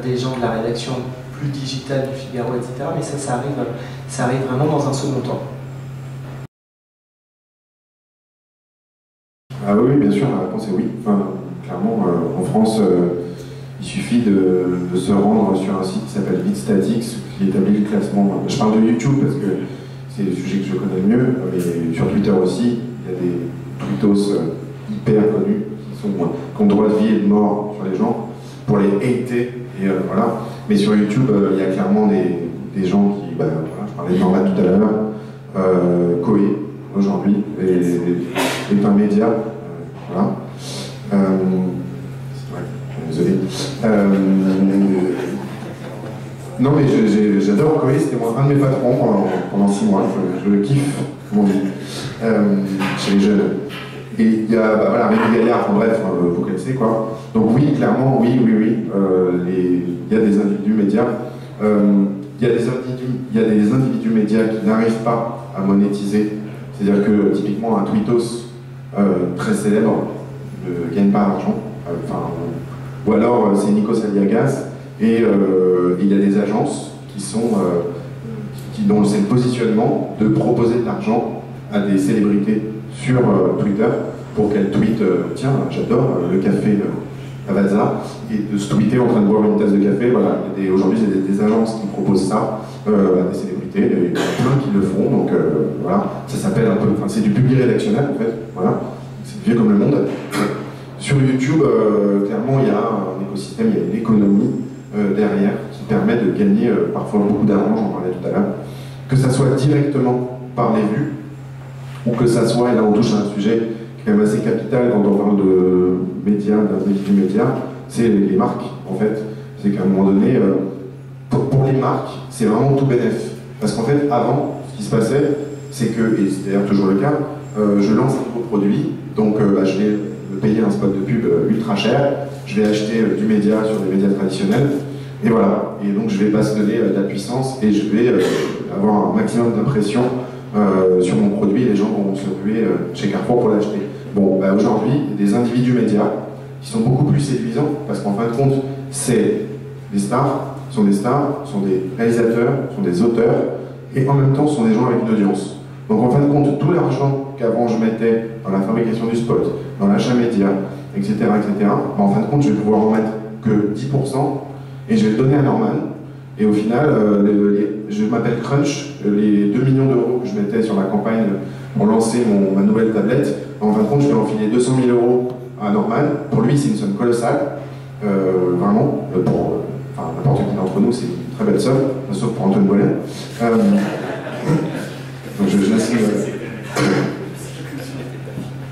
Speaker 4: des gens de la rédaction plus digitale du Figaro, etc. Mais ça arrive vraiment dans un second temps.
Speaker 3: Ah oui, bien sûr, la réponse est oui. Enfin, clairement, en France, il suffit de se rendre sur un site qui s'appelle VidStatics, qui établit le classement. Je parle de YouTube parce que c'est le sujet que je connais le mieux, mais sur Twitter aussi, il y a des tweetos hyper connus qui ont droit de vie et de mort sur les gens pour les hater. Et voilà. Mais sur YouTube, il y a clairement des gens qui, voilà, je parlais de Norman tout à l'heure, Koé aujourd'hui, est un média, voilà. Désolé. Non mais j'adore Koé, c'était un de mes patrons pendant 6 mois, je le kiffe, comme on dit, chez les jeunes. Et il y a voilà, Rémi Gaillard, enfin, bref, vous connaissez quoi. Donc oui, clairement, oui, il y a des individus médias. Il y a des individus médias qui n'arrivent pas à monétiser. C'est-à-dire que typiquement un tweetos très célèbre ne gagne pas d'argent. Ou alors c'est Nikos Aliagas et il y a des agences dont c'est le positionnement de proposer de l'argent à des célébrités sur Twitter pour qu'elles tweetent tiens, j'adore le café Lavazza, et de se tweeter en train de boire une tasse de café. Voilà, aujourd'hui, il y a des agences qui proposent ça à des célébrités, il y en a plein qui le font, donc voilà, ça s'appelle un peu, c'est du public rédactionnel en fait, voilà, c'est vieux comme le monde. Sur YouTube, clairement, il y a un écosystème, il y a une économie derrière qui permet de gagner parfois beaucoup d'argent, j'en parlais tout à l'heure, que ça soit directement par les vues, ou que ça soit, et là on touche à un sujet qui est quand même assez capital quand on parle de médias, d'individus médias, c'est les marques en fait. C'est qu'à un moment donné, pour les marques, c'est vraiment tout bénef. Parce qu'en fait, avant, ce qui se passait, c'est que, et c'est d'ailleurs toujours le cas, je lance un nouveau produit, donc je vais me payer un spot de pub ultra cher, je vais acheter du média sur des médias traditionnels, et voilà. Et donc je vais bastonner de la puissance et je vais avoir un maximum d'impression sur mon produit, et les gens vont se ruer chez Carrefour pour l'acheter. Bon, aujourd'hui, il y a des individus médias qui sont beaucoup plus séduisants, parce qu'en fin de compte, c'est des stars, sont des réalisateurs, sont des auteurs, et en même temps, sont des gens avec une audience. Donc en fin de compte, tout l'argent qu'avant je mettais dans la fabrication du spot, dans l'achat média, etc., en fin de compte, je vais pouvoir en mettre que 10%, et je vais le donner à Norman. Et au final, je m'appelle Crunch, les 2 millions d'euros que je mettais sur la campagne pour lancer ma nouvelle tablette, en fin de compte, je vais enfiler 200 000 euros à Norman. Pour lui, c'est une somme colossale, vraiment. Pour n'importe qui d'entre nous, c'est une très belle somme, sauf pour Antoine Bollet. Donc je laisse.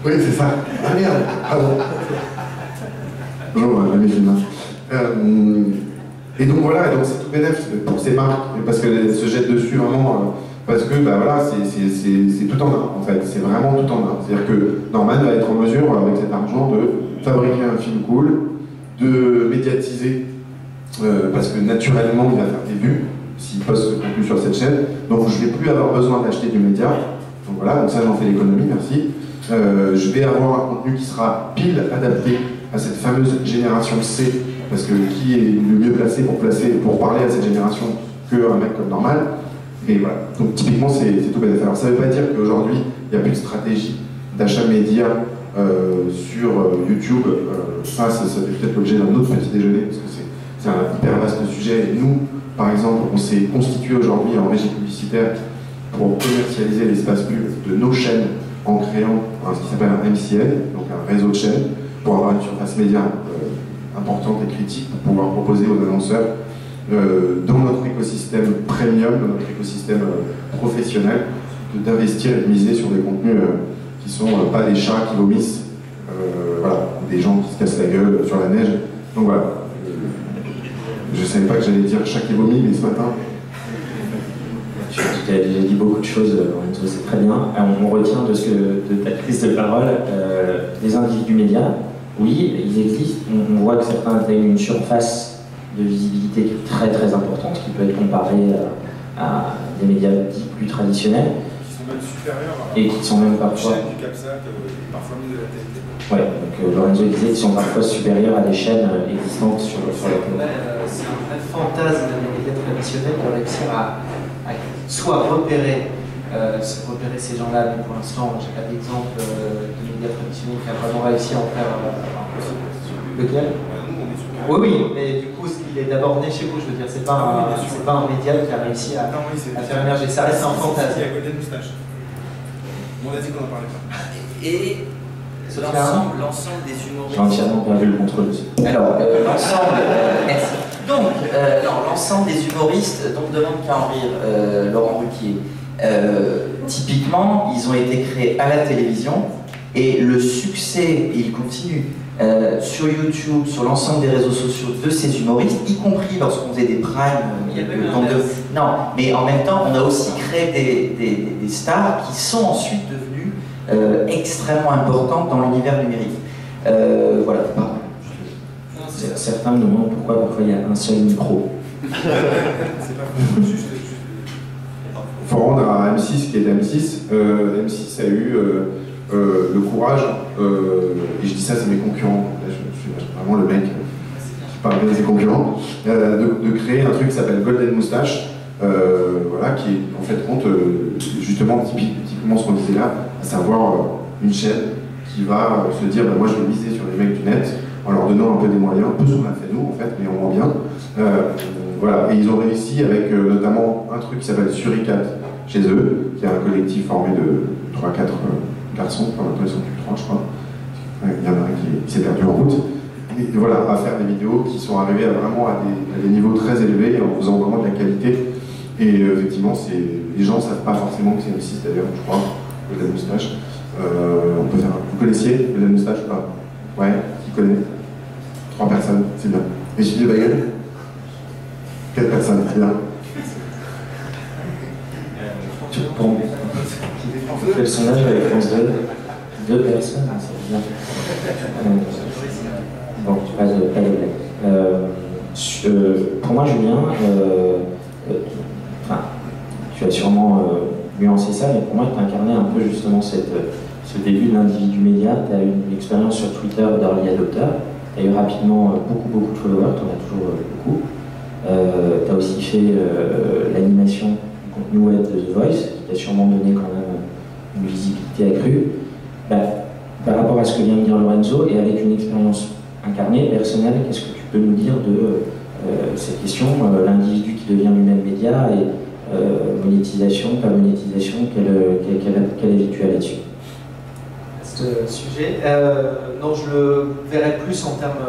Speaker 3: Oui, c'est ça. Ah merde, pardon. Bonjour, mes films. Et donc voilà, donc c'est tout bénéf pour ces marques, parce qu'elles se jettent dessus vraiment, parce que voilà, c'est tout en un en fait, c'est vraiment tout en un. C'est-à-dire que Norman va être en mesure, avec cet argent, de fabriquer un film cool, de médiatiser, parce que naturellement il va faire des vues, s'il poste ce contenu sur cette chaîne, donc je ne vais plus avoir besoin d'acheter du média, donc voilà, donc ça j'en fais l'économie, merci. Je vais avoir un contenu qui sera pile adapté à cette fameuse génération C, parce que qui est le mieux placé pour parler à cette génération qu'un mec comme Norman. Et voilà, donc typiquement c'est tout bénéfique. Alors ça ne veut pas dire qu'aujourd'hui il n'y a plus de stratégie d'achat média sur YouTube. Ça fait peut-être l'objet d'un autre petit déjeuner, parce que c'est un hyper vaste sujet. Et nous, par exemple, on s'est constitué aujourd'hui en régie publicitaire pour commercialiser l'espace pub de nos chaînes en créant ce qui s'appelle un MCN, donc un réseau de chaînes, pour avoir une surface média importante et critique pour pouvoir proposer aux annonceurs dans notre écosystème premium, dans notre écosystème professionnel, d'investir et de miser sur des contenus qui sont pas des chats qui vomissent, voilà, des gens qui se cassent la gueule sur la neige. Donc voilà, je savais pas que j'allais dire chat qui vomit, mais ce matin.
Speaker 2: Tu as déjà dit beaucoup de choses, Lorenzo, c'est très bien. On retient de ta prise de parole les individus médias. Oui, ils existent. On voit que certains atteignent une surface de visibilité qui est très très importante, qui peut être comparée à des médias dits plus traditionnels.
Speaker 5: Qui sont même supérieurs
Speaker 2: et qui sont même parfois.
Speaker 5: Chaînes du CAPSAT, parfois même de la TNT.
Speaker 2: Ouais, donc Lorenzo disait qu'ils sont parfois supérieurs à des chaînes existantes sur la télé.
Speaker 4: C'est un vrai fantasme des médias traditionnels de réussir à soit repérer ces gens-là, mais pour l'instant, j'ai pas d'exemple de médias traditionnels qui a vraiment réussi à en faire lequel. Oui, mais du coup, il est d'abord né chez vous, je veux dire, c'est pas un média qui a réussi à faire émerger. Ça reste un fantasme.
Speaker 5: C'est à côté de moustache. On a dit qu'on en parlait pas.
Speaker 1: Et l'ensemble des humoristes.
Speaker 2: J'ai entièrement perdu le contrôle.
Speaker 1: Alors, l'ensemble. Merci. Donc, l'ensemble des humoristes, donc demande qu'à en rire, Laurent Ruquier. Typiquement, ils ont été créés à la télévision et le succès, et il continue, sur YouTube, sur l'ensemble des réseaux sociaux de ces humoristes, y compris lorsqu'on faisait des primes. Non, mais en même temps, on a aussi créé des stars qui sont ensuite devenues extrêmement importante dans l'univers numérique. Voilà, pardon.
Speaker 2: Certains me demandent pourquoi parfois il y a un seul micro.
Speaker 3: Il faut rendre à M6 qui est M6. M6 a eu le courage, et je dis ça, c'est mes concurrents, là, je suis vraiment le mec qui parle bien de ses concurrents, de créer un truc qui s'appelle Golden Moustache, voilà, qui en fait compte justement typiquement ce qu'on disait là, à savoir une chaîne qui va se dire bah, moi je vais miser sur les mecs du net en leur donnant un peu des moyens, un peu ce qu'on a fait nous en fait, mais en moins bien. Voilà. Et ils ont réussi avec notamment un truc qui s'appelle Suricat chez eux, qui est un collectif formé de 3-4 garçons, enfin maintenant ils sont plus que 3 je crois. Il y en a un qui s'est perdu en route. Et voilà, à faire des vidéos qui sont arrivées vraiment à des niveaux très élevés en faisant vraiment de la qualité. Et effectivement, les gens ne savent pas forcément que c'est M6 d'ailleurs, je crois, Golden Moustache. On peut faire. Vous connaissiez Golden Moustache ou pas? Ouais, qui connaît? 3 personnes, c'est bien. Et Studio Bagel? 4 personnes, c'est bien.
Speaker 2: On fait le sondage avec France 2. 2 personnes, c'est bien. Bon, pas de blague. Pour moi, Julien, tu as sûrement nuancé ça, mais pour moi, tu as incarné un peu justement ce début de l'individu média. Tu as eu une expérience sur Twitter d'early adopter. Tu as eu rapidement beaucoup de followers, tu en as toujours beaucoup. Tu as aussi fait l'animation du contenu web de The Voice, qui t'a sûrement donné quand même une visibilité accrue. Par rapport à ce que vient de dire Lorenzo, et avec une expérience incarnée, personnelle, qu'est-ce que tu peux nous dire de cette question, l'individu qui devient lui-même média et monétisation, pas monétisation, quel est rituel là-dessus?
Speaker 4: Ce sujet, non, je le verrais plus en termes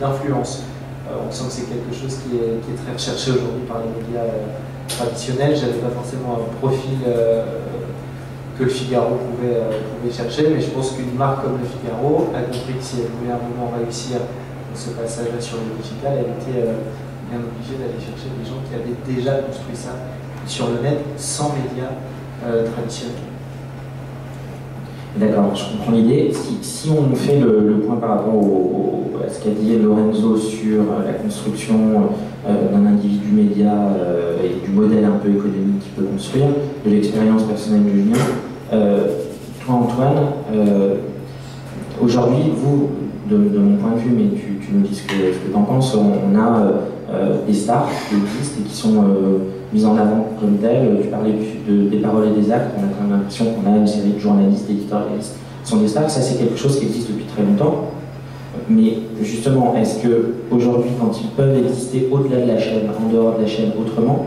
Speaker 4: d'influence. On sent que c'est quelque chose qui est très recherché aujourd'hui par les médias traditionnels. J'avais pas forcément un profil que le Figaro pouvait chercher, mais je pense qu'une marque comme le Figaro a compris que si elle voulait à un moment réussir ce passage-là sur le digital, elle était bien obligée d'aller chercher des gens qui avaient déjà construit ça sur le net sans médias traditionnels.
Speaker 2: D'accord, je comprends l'idée. Si on fait le point par rapport à ce qu'a dit Lorenzo sur la construction d'un individu média et du modèle un peu économique qu'il peut construire, de l'expérience personnelle de Julien, toi Antoine, aujourd'hui, vous, de mon point de vue, mais tu nous dis ce que tu en penses, on a des stars qui existent et qui sont mises en avant comme telles. Tu parlais des paroles et des actes, on a quand même l'impression qu'on a une série de journalistes, d'éditorialistes qui sont des stars. Ça, c'est quelque chose qui existe depuis très longtemps. Mais justement, est-ce qu'aujourd'hui, quand ils peuvent exister au-delà de la chaîne, en dehors de la chaîne, autrement,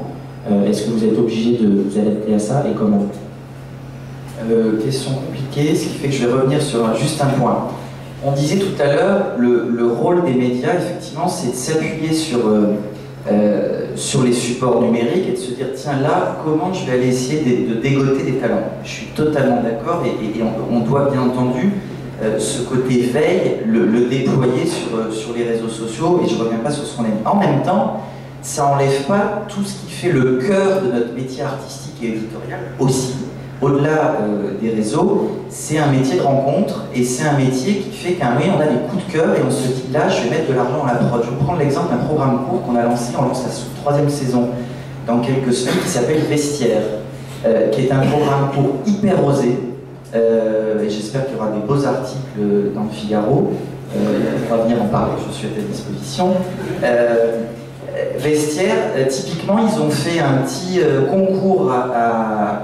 Speaker 2: est-ce que vous êtes obligé de vous adapter à ça et comment?
Speaker 1: Question compliquée, ce qui fait que je vais revenir sur juste un point. On disait tout à l'heure, le rôle des médias, effectivement, c'est de s'appuyer sur les supports numériques et de se dire, tiens là, comment je vais aller essayer de dégoter des talents. Je suis totalement d'accord et on doit bien entendu ce côté veille, le déployer sur les réseaux sociaux, et je ne reviens pas sur ce qu'on aime. En même temps, ça n'enlève pas tout ce qui fait le cœur de notre métier artistique et éditorial aussi. Au-delà des réseaux, c'est un métier de rencontre et c'est un métier qui fait qu'à un moment, on a des coups de cœur et on se dit là, je vais mettre de l'argent dans la prod. Je vais prendre l'exemple d'un programme court qu'on a lancé, on lance la 3e saison dans quelques semaines, qui s'appelle Vestiaire, qui est un programme court hyper osé. Et j'espère qu'il y aura des beaux articles dans le Figaro. On va venir en parler, je suis à ta disposition. Vestiaire, typiquement, ils ont fait un petit concours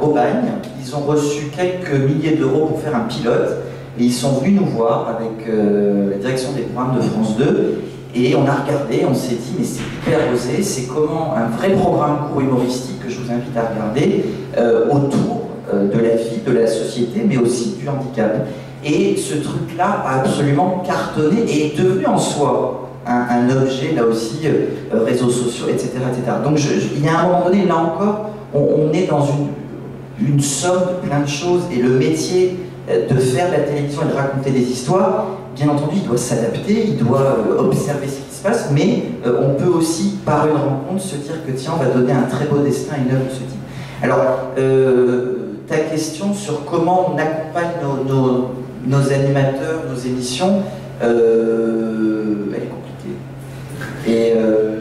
Speaker 1: au Bagne. Ils ont reçu quelques milliers d'euros pour faire un pilote. Et ils sont venus nous voir avec la direction des programmes de France 2. Et on a regardé, on s'est dit, mais c'est hyper osé. C'est comment un vrai programme court humoristique que je vous invite à regarder autour de la vie, de la société, mais aussi du handicap. Et ce truc-là a absolument cartonné et est devenu en soi un objet, là aussi, réseaux sociaux, etc. etc. Donc il y a un moment donné, là encore, on est dans une somme de plein de choses, et le métier de faire de la télévision et de raconter des histoires, bien entendu, il doit s'adapter, il doit observer ce qui se passe, mais on peut aussi, par une rencontre, se dire que tiens, on va donner un très beau destin à une œuvre de ce type. Alors, ta question sur comment on accompagne nos animateurs, nos émissions, elle est compliquée. Et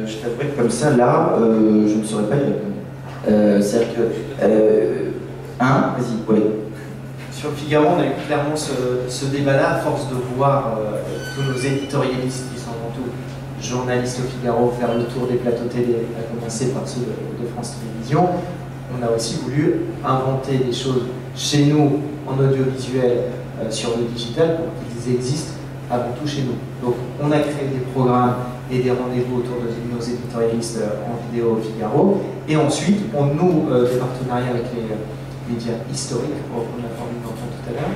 Speaker 1: je t'avouerai que comme ça, là, je ne saurais pas y répondre. C'est-à-dire que... vas-y, ouais.
Speaker 4: Sur le Figaro, on a eu clairement ce débat-là, à force de voir tous nos éditorialistes qui sont avant tout journalistes au Figaro faire le tour des plateaux télé, à commencer par ceux de France Télévisions. On a aussi voulu inventer des choses chez nous, en audiovisuel, sur le digital, pour qu'ils existent avant tout chez nous. Donc on a créé des programmes et des rendez-vous autour de nos éditorialistes en vidéo au Figaro, et ensuite on noue des partenariats avec les médias historiques, pour reprendre la formule d'Antoine tout à l'heure,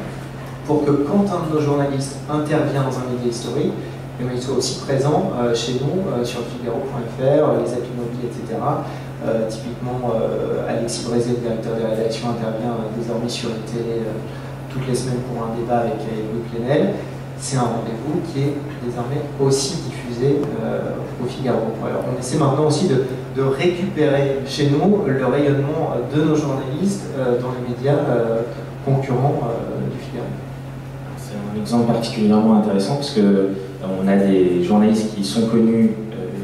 Speaker 4: pour que quand un de nos journalistes intervient dans un média historique, il soit aussi présent chez nous, sur Figaro.fr, les applis mobiles, etc. Typiquement, Alexis Brézé, le directeur des rédactions, intervient désormais sur une télé toutes les semaines pour un débat avec Louis Plenel. C'est un rendez-vous qui est désormais aussi diffusé au Figaro. Alors, on essaie maintenant aussi de récupérer chez nous le rayonnement de nos journalistes dans les médias concurrents du Figaro.
Speaker 2: C'est un exemple particulièrement intéressant parce que on a des journalistes qui sont connus,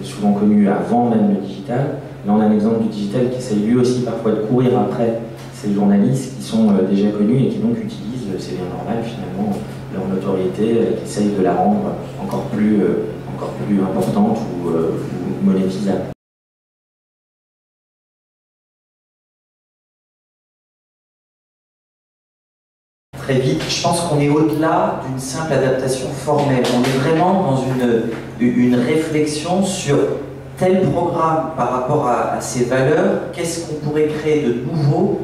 Speaker 2: souvent connus avant même le digital. Là, on a un exemple du digital qui essaye lui aussi parfois de courir après ces journalistes qui sont déjà connus et qui donc utilisent, c'est bien normal finalement, leur notoriété, qui essayent de la rendre encore plus importante ou monétisable.
Speaker 1: Très vite, je pense qu'on est au-delà d'une simple adaptation formelle. On est vraiment dans une réflexion sur tel programme par rapport à ses valeurs, qu'est-ce qu'on pourrait créer de nouveau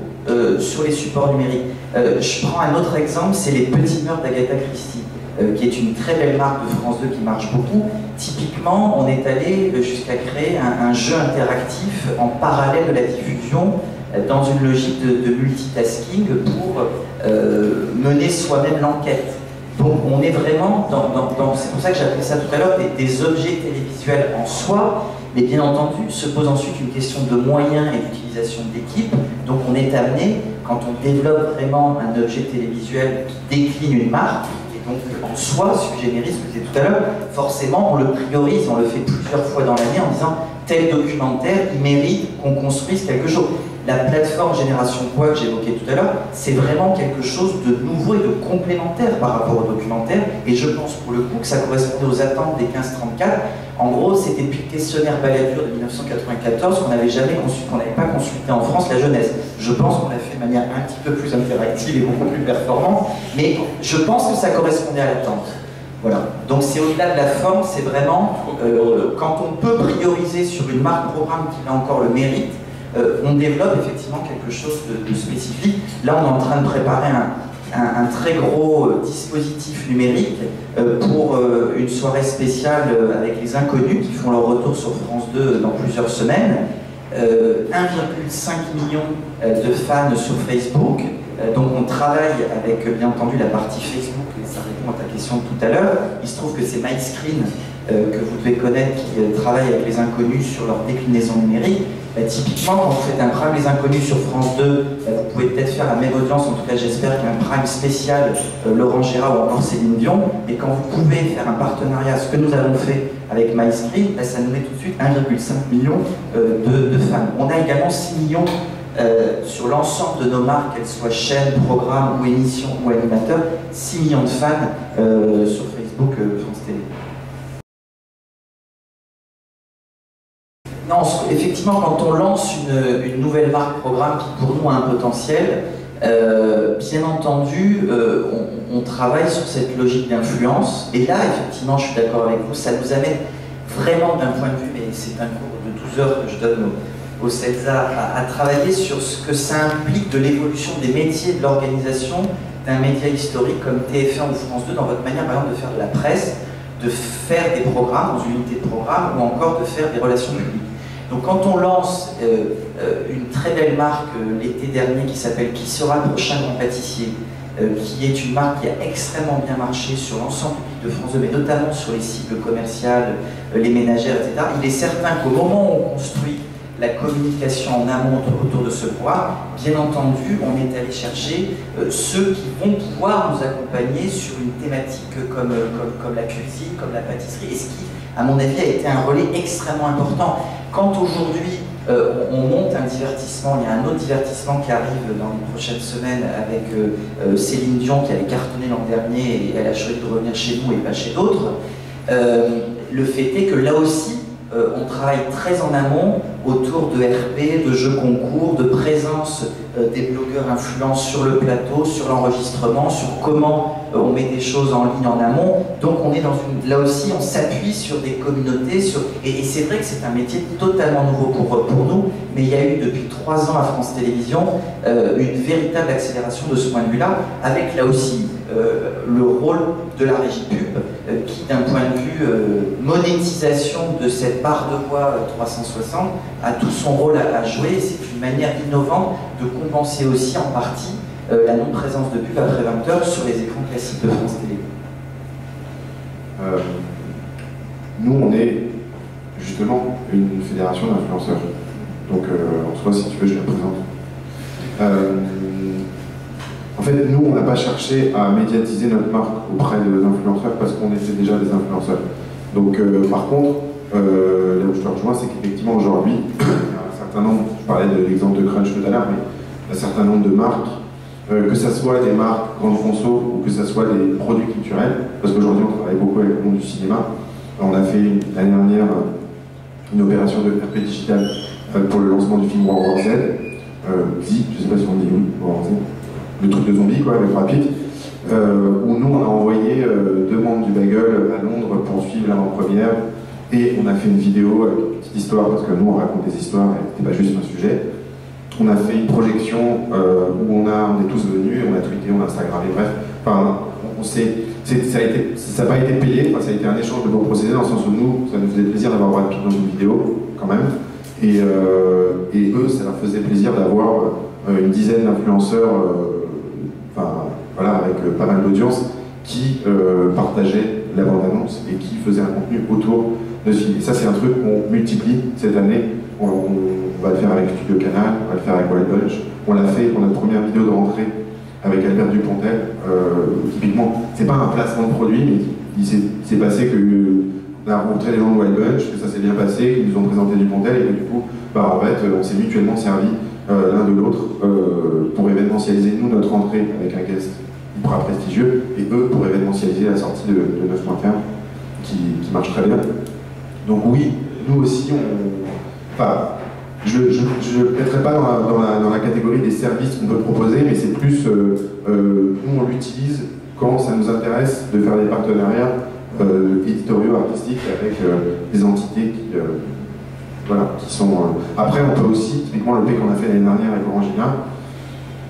Speaker 1: sur les supports numériques. Je prends un autre exemple, c'est les Petits Mœurs d'Agatha Christie, qui est une très belle marque de France 2 qui marche beaucoup. Typiquement, on est allé jusqu'à créer un jeu interactif en parallèle de la diffusion, dans une logique de multitasking pour mener soi-même l'enquête. Donc on est vraiment c'est pour ça que j'appelais ça tout à l'heure des objets télévisuels en soi, mais bien entendu se pose ensuite une question de moyens et d'utilisation d'équipe. Donc on est amené, quand on développe vraiment un objet télévisuel qui décline une marque, et donc en soi, sui generis, que je disais tout à l'heure, forcément on le priorise, on le fait plusieurs fois dans l'année en disant tel documentaire, il mérite qu'on construise quelque chose. La plateforme Génération Quoi que j'évoquais tout à l'heure, c'est vraiment quelque chose de nouveau et de complémentaire par rapport au documentaire, et je pense pour le coup que ça correspondait aux attentes des 15-34. En gros, c'était depuis le questionnaire Balladur de 1994 qu'on n'avait pas consulté en France la jeunesse. Je pense qu'on l'a fait de manière un petit peu plus interactive et beaucoup plus performante, mais je pense que ça correspondait à l'attente. Voilà. Donc c'est au-delà de la forme, c'est vraiment quand on peut prioriser sur une marque programme qui a encore le mérite, on développe effectivement quelque chose de spécifique. Là, on est en train de préparer un très gros dispositif numérique pour une soirée spéciale avec les Inconnus qui font leur retour sur France 2 dans plusieurs semaines. 1,5 million de fans sur Facebook. Donc on travaille avec bien entendu la partie Facebook, et ça répond à ta question de tout à l'heure. Il se trouve que c'est MyScreen, que vous devez connaître, qui travaille avec les Inconnus sur leur déclinaison numérique. Typiquement, quand vous faites un Prime Les Inconnus sur France 2, vous pouvez peut-être faire la même audience, en tout cas j'espère qu'un Prime spécial Laurent Gérard ou encore Céline Dion. Et quand vous pouvez faire un partenariat, ce que nous avons fait avec MyScreen, ça nous met tout de suite 1,5 million de fans. On a également 6 millions sur l'ensemble de nos marques, qu'elles soient chaînes, programmes ou émissions ou animateurs, 6 millions de fans sur Facebook France Télé. Non, effectivement, quand on lance une nouvelle marque programme qui pour nous a un potentiel, bien entendu, on travaille sur cette logique d'influence. Et là, effectivement, je suis d'accord avec vous, ça nous amène vraiment d'un point de vue, mais c'est un cours de 12 heures que je donne au CELSA, à travailler sur ce que ça implique de l'évolution des métiers de l'organisation d'un média historique comme TF1 ou France 2 dans votre manière, par exemple, de faire de la presse, de faire des programmes dans une unité de programme ou encore de faire des relations publiques. Donc quand on lance une très belle marque l'été dernier qui s'appelle Qui sera le prochain grand pâtissier, qui est une marque qui a extrêmement bien marché sur l'ensemble du public de France 2, mais notamment sur les cibles commerciales, les ménagères, etc. Il est certain qu'au moment où on construit la communication en amont autour de ce programme. Bien entendu, on est allé chercher ceux qui vont pouvoir nous accompagner sur une thématique comme la cuisine, comme la pâtisserie, et ce qui, à mon avis, a été un relais extrêmement important. Quand aujourd'hui on monte un divertissement, il y a un autre divertissement qui arrive dans les prochaines semaines avec Céline Dion qui avait cartonné l'an dernier et elle a choisi de revenir chez nous et pas chez d'autres. Le fait est que là aussi, on travaille très en amont autour de RP, de jeux concours, de présence des blogueurs influents sur le plateau, sur l'enregistrement, sur comment on met des choses en ligne en amont. Donc on est dans une... Là aussi, on s'appuie sur des communautés, et c'est vrai que c'est un métier totalement nouveau pour nous, mais il y a eu depuis 3 ans à France Télévisions une véritable accélération de ce point de vue-là, avec là aussi le rôle de la régie pub, qui d'un point de vue monétisation de cette barre de voix 360 a tout son rôle à jouer. C'est une manière innovante de compenser aussi en partie la non-présence de pub après 20h sur les écrans classiques de France Télé.
Speaker 3: Nous, on est justement une fédération d'influenceurs. Donc, en soi, si tu veux, je la présente. En fait, nous, on n'a pas cherché à médiatiser notre marque auprès des influenceurs parce qu'on était déjà des influenceurs. Donc, par contre, là où je te rejoins, c'est qu'effectivement, aujourd'hui, il y a un certain nombre, je parlais de l'exemple de Crunch tout à l'heure, mais il y a un certain nombre de marques, que ce soit des marques grandes conso ou que ce soit des produits culturels, parce qu'aujourd'hui, on travaille beaucoup avec le monde du cinéma. On a fait l'année dernière une opération de RP digital pour le lancement du film World War Z, Xi, je ne sais pas si on dit oui, World War Z. Le truc de zombie, quoi, avec Brad Pitt, où nous, on a envoyé 2 membres du Bagel à Londres pour suivre l'avant-première, et on a fait une vidéo avec une petite histoire, parce que nous, on raconte des histoires, et c'était pas juste un sujet. On a fait une projection où on est tous venus, on a tweeté, on a Instagrammé, bref. Enfin, ça n'a pas été payé, ça a été un échange de bons procédés, dans le sens où nous, ça nous faisait plaisir d'avoir Brad Pitt dans une vidéo, quand même, et eux, ça leur faisait plaisir d'avoir une dizaine d'influenceurs, voilà, avec pas mal d'audience, qui partageaient la bande-annonce et qui faisaient un contenu autour de ce film. Et ça, c'est un truc qu'on multiplie cette année. On va le faire avec Studio Canal, on va le faire avec Wild Bunch. On l'a fait pour notre première vidéo de rentrée avec Albert Dupontel. Typiquement, c'est pas un placement de produit, mais il s'est passé qu'on a rencontré les gens de Wild Bunch, que ça s'est bien passé, qu'ils nous ont présenté Dupontel, et que du coup, en fait, on s'est mutuellement servi l'un de l'autre pour événementialiser nous notre entrée avec un guest hyper prestigieux, et eux pour événementialiser la sortie de 9.1 qui marche très bien. Donc oui, nous aussi, je ne le mettrai pas dans la catégorie des services qu'on peut proposer, mais c'est plus, nous on l'utilise quand ça nous intéresse de faire des partenariats éditoriaux, artistiques avec des entités qui sont... Après, on peut aussi, typiquement le P qu'on a fait l'année dernière avec Orangina,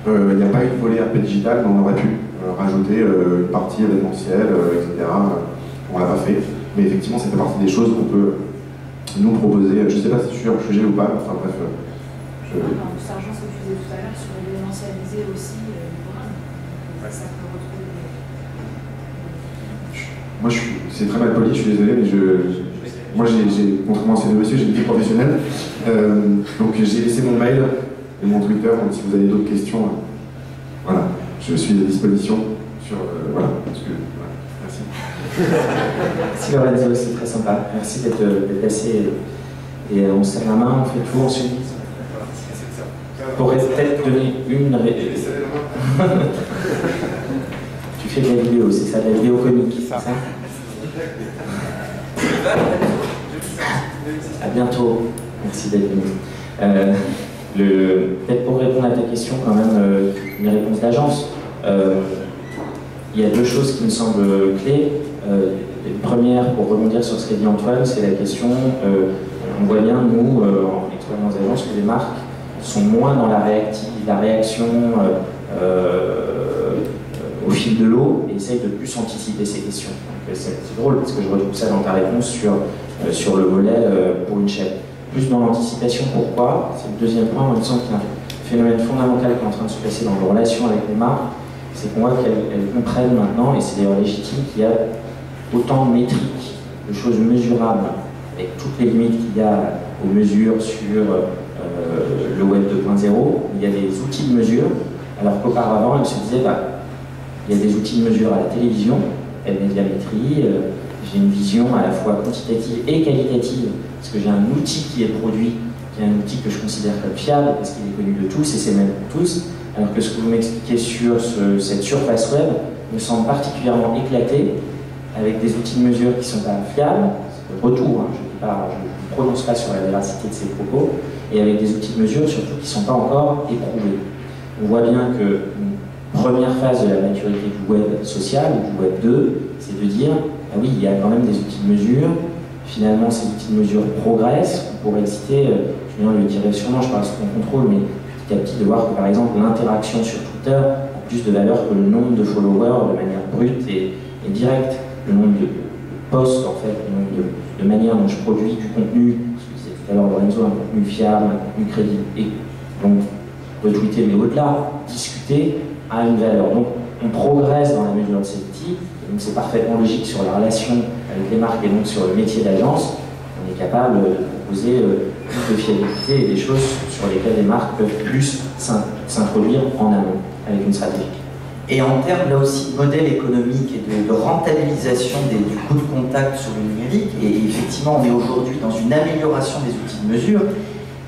Speaker 3: il n'y a pas eu de volet RP digital, mais on aurait pu rajouter une partie événementielle, etc. On l'a pas fait, mais effectivement, ça fait partie des choses qu'on peut nous proposer. Je ne sais pas si je suis hors sujet ou pas, enfin bref.
Speaker 6: Sargent s'accusait tout à l'heure sur l'événementialiser aussi le programme. Ça peut retrouver
Speaker 3: Moi, c'est très mal poli, je suis désolé, mais moi, contrairement à ces deux messieurs, j'ai une vie professionnelle. Donc, j'ai laissé mon mail et mon Twitter, donc si vous avez d'autres questions, voilà, je suis à disposition sur... voilà, parce que... Voilà, merci.
Speaker 2: Merci Lorenzo, c'est très sympa. Merci d'être passé. Et on se serre la main, on fait le tour ensuite. Pour peut-être donner une... Tu fais de la vidéo, c'est ça, de la vidéo comique, c'est ça? À bientôt, merci d'être venu. Peut-être pour répondre à ta question, quand même, une réponse d'agence. Il y a 2 choses qui me semblent clés. Une première, pour rebondir sur ce qu'a dit Antoine, c'est la question, on voit bien, nous, en expérience d'agence, que les marques sont moins dans la réaction au fil de l'eau et essayent de plus anticiper ces questions. C'est drôle parce que je retrouve ça dans ta réponse sur le volet pour une chaîne. Plus dans l'anticipation, pourquoi? C'est le deuxième point. Il me semble qu'il y a un phénomène fondamental qui est en train de se passer dans nos relations avec les marques, c'est qu'on voit qu'elles comprennent maintenant, et c'est d'ailleurs légitime, qu'il y a autant de métriques, de choses mesurables, avec toutes les limites qu'il y a aux mesures sur le web 2.0, il y a des outils de mesure, alors qu'auparavant, elle se disait, il y a des outils de mesure à la télévision, la médiamétrie, j'ai une vision à la fois quantitative et qualitative, parce que j'ai un outil qui est produit, qui est un outil que je considère comme fiable, parce qu'il est connu de tous et c'est même pour tous, alors que ce que vous m'expliquez sur cette surface web me semble particulièrement éclaté, avec des outils de mesure qui ne sont pas fiables, c'est le retour, je ne prononce pas sur la véracité de ces propos, et avec des outils de mesure surtout qui ne sont pas encore éprouvés. On voit bien qu'une première phase de la maturité du web social, ou du web 2, c'est de dire, ah oui, il y a quand même des outils de mesure, finalement ces outils de mesure progressent, on pourrait citer, Julien le dirait sûrement, je parle sous mon contrôle, mais petit à petit de voir que par exemple l'interaction sur Twitter a plus de valeur que le nombre de followers de manière brute et directe, le nombre de posts en fait, le nombre de manières dont je produis du contenu, ce que disait tout à l'heure Lorenzo, un contenu fiable, un contenu crédible, et donc retweeter, mais au-delà, discuter a une valeur. Donc on progresse dans la mesure de ces outils, et donc c'est parfaitement logique sur la relation avec les marques et donc sur le métier d'agence, on est capable de proposer plus de fiabilité et des choses sur lesquelles les marques peuvent plus s'introduire en amont avec une stratégie.
Speaker 1: Et en termes là aussi de modèle économique et de rentabilisation du coût de contact sur le numérique, et effectivement on est aujourd'hui dans une amélioration des outils de mesure,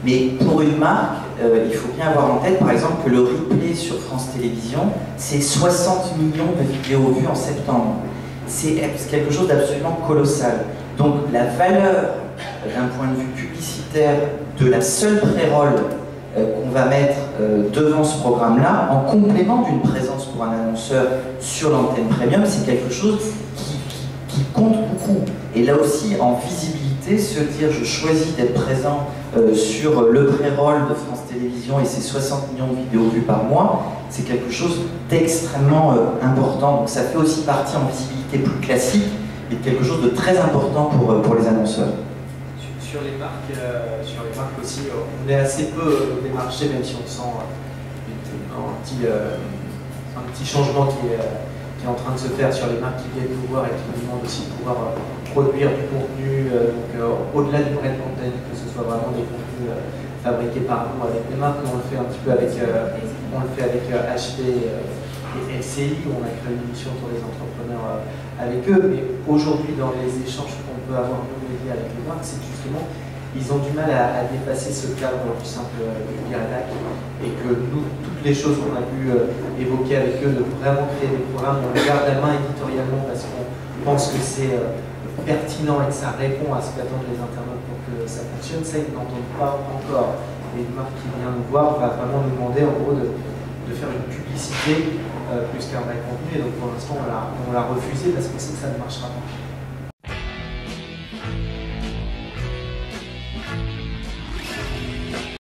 Speaker 1: mais pour une marque, il faut bien avoir en tête par exemple que le replay sur France Télévisions, c'est 60 millions de vidéos vues en septembre. C'est quelque chose d'absolument colossal. Donc la valeur d'un point de vue publicitaire de la seule pré-roll qu'on va mettre devant ce programme-là, en complément d'une présence pour un annonceur sur l'antenne premium, c'est quelque chose qui compte beaucoup. Et là aussi, en visibilité, se dire je choisis d'être présent sur le pré-roll de France Télévisions et ses 60 millions de vidéos vues par mois, c'est quelque chose d'extrêmement important. Donc ça fait aussi partie en visibilité plus classique, mais quelque chose de très important pour les annonceurs.
Speaker 4: Sur les marques aussi, on est assez peu démarché, même si on sent un petit changement qui est en train de se faire sur les marques qui viennent nous voir et qui nous demandent aussi de pouvoir produire du contenu, au-delà du brand content, que ce soit vraiment des contenus fabriqués par nous avec des marques. On le fait un petit peu avec HP et LCI, où on a créé une émission pour les entrepreneurs avec eux. Mais aujourd'hui, dans les échanges qu'on peut avoir nous médias avec les marques, c'est justement ils ont du mal à dépasser ce cadre du simple rédac, et que nous, toutes les choses qu'on a pu évoquer avec eux, de vraiment créer des programmes, on les garde à main éditorialement parce qu'on pense que c'est pertinent et que ça répond à ce qu'attendent les internautes pour que ça fonctionne. Ça, ils n'entendent pas encore. Et une marque qui vient nous voir va vraiment nous demander en gros de faire une publicité plus qu'un vrai contenu, et donc pour l'instant on l'a refusé parce qu'on sait que ça ne marchera pas.